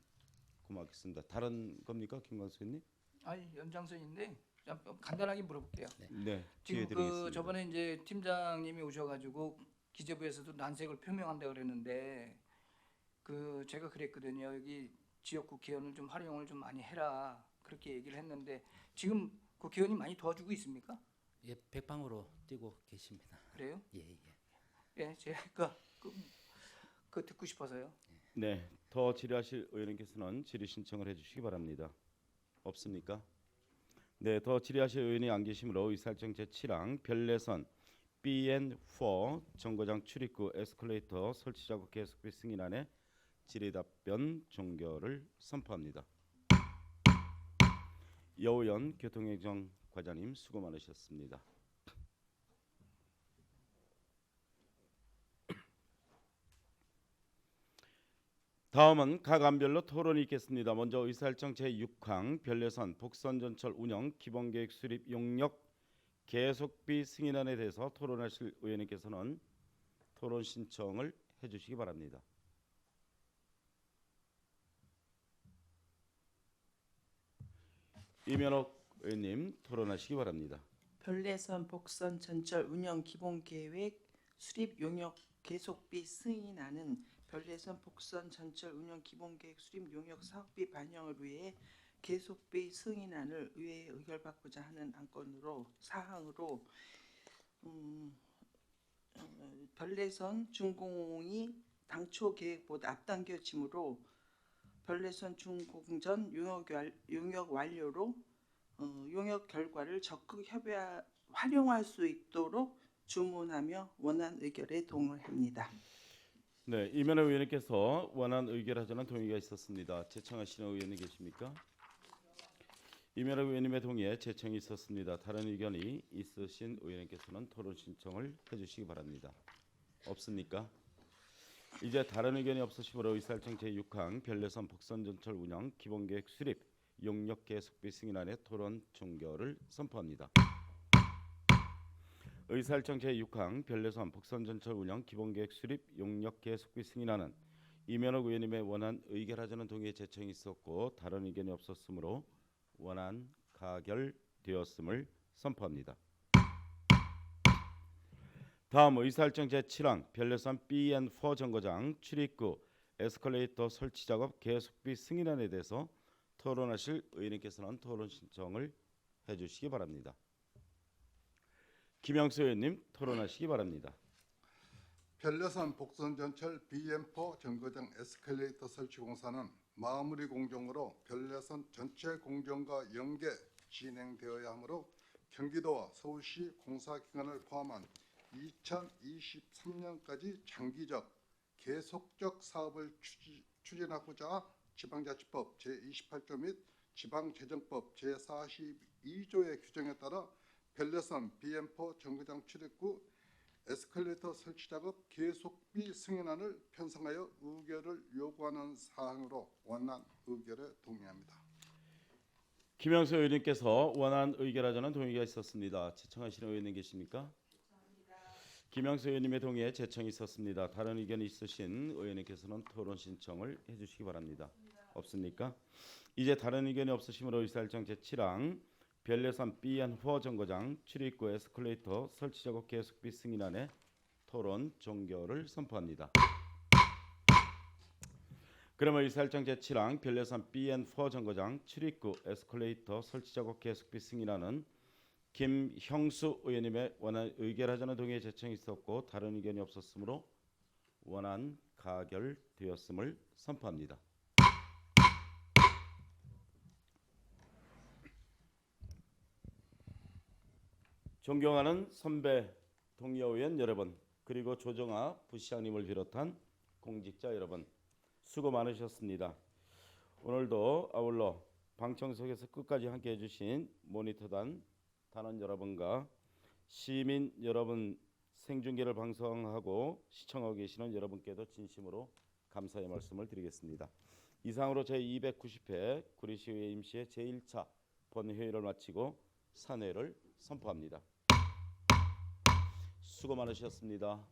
고맙겠습니다. 다른 겁니까, 김광수 의원님? 아니 연장선인데 좀 간단하게 물어볼게요. 네, 지금 기회 드리겠습니다. 그 저번에 이제 팀장님이 오셔가지고 기재부에서도 난색을 표명한다 그랬는데 그 제가 그랬거든요. 여기 지역 국회의원을 좀 활용을 좀 많이 해라 그렇게 얘기를 했는데 지금 국회의원이 많이 도와주고 있습니까? 예, 백방으로 뛰고 계십니다. 그래요? 예, 예. 예, 제가 그 듣고 싶어서요. 네, 더 질의하실 의원님께서는 질의 신청을 해주시기 바랍니다. 없습니까? 네, 더 질의하실 의원이 안 계시므로 의사일정 제7항 별내선 BN4 정거장 출입구 에스컬레이터 설치 작업 계속비 승인안에 질의 답변 종결을 선포합니다. 여우연 교통행정 과장님 수고 많으셨습니다. 다음은 각 안별로 토론이 있겠습니다. 먼저 의사일정 제6항 별내선 복선전철 운영 기본계획 수립 용역 계속비 승인안에 대해서 토론하실 의원님께서는 토론 신청을 해주시기 바랍니다. 이면옥 의원님 토론하시기 바랍니다. 별내선 복선 전철 운영 기본 계획 수립 용역 계속비 승인안은 별내선 복선 전철 운영 기본 계획 수립 용역 사업비 반영을 위해 계속비 승인안을 의회에 의결받고자 하는 안건으로 사항으로 별내선 준공이 당초 계획보다 앞당겨지므로 별내선 준공전 용역 완료로 용역 결과를 적극 활용할 수 있도록 주문하며 원안 의결에 동의합니다. 네, 이면옥 의원님께서 원안 의결하자는 동의가 있었습니다. 제청하시는 의원님 계십니까? 이면옥 의원님의 동의에 제청이 있었습니다. 다른 의견이 있으신 의원님께서는 토론 신청을 해주시기 바랍니다. 없습니까? 이제 다른 의견이 없으시므로 의사일정 제6항 별내선 복선전철 운영 기본계획 수립 용역 계속비 승인안의 토론 종결을 선포합니다. 의사일정 제6항 별내선 복선전철 운영 기본계획 수립 용역 계속비 승인안은 이면옥 의원님의 원안 의결하자는 동의에 제청이 있었고 다른 의견이 없었으므로 원안 가결되었음을 선포합니다. 다음 의사일정 제7항 별내선 BN4 정거장 출입구 에스컬레이터 설치 작업 계속비 승인안에 대해서 토론하실 의원님께서는 토론 신청을 해주시기 바랍니다. 김영수 의원님 토론하시기 바랍니다. 별내선 복선전철 BM4 정거장 에스컬레이터 설치 공사는 마무리 공정으로 별내선 전체 공정과 연계 진행되어야 하므로 경기도와 서울시 공사 기간을 포함한 2023년까지 장기적 계속적 사업을 추진하고자 지방자치법 제28조 및 지방재정법 제42조의 규정에 따라 별내선 BM4 정거장 출입구 에스컬레이터 설치 작업 계속비 승인안을 편성하여 의결을 요구하는 사항으로 원안 의결에 동의합니다. 김영수 의원님께서 원안 의결하자는 동의가 있었습니다. 제청하시는 의원님 계십니까? 김영수 의원님의 동의에 제청이 있었습니다. 다른 의견이 있으신 의원님께서는 토론 신청을 해주시기 바랍니다. 없습니까? 이제 다른 의견이 없으시므로 의사일정 제7항 별내선 BN4 정거장 출입구 에스컬레이터 설치 작업 계속비 승인안의 토론 종결을 선포합니다. 그러면 의사일정 제7항 별내선 BN4 정거장 출입구 에스컬레이터 설치 작업 계속비 승인안은 김형수 의원님의 원안 의결하자는 동의에 제청이 있었고 다른 의견이 없었으므로 원안 가결되었음을 선포합니다. 존경하는 선배 동료 의원 여러분, 그리고 조정아 부시장님을 비롯한 공직자 여러분, 수고 많으셨습니다. 오늘도 아울러 방청석에서 끝까지 함께해 주신 모니터단 단원 여러분과 시민 여러분, 생중계를 방송하고 시청하고 계시는 여러분께도 진심으로 감사의 말씀을 드리겠습니다. 이상으로 제290회 구리시의회 임시회 제1차 본회의를 마치고 산회를 선포합니다. 수고 많으셨습니다.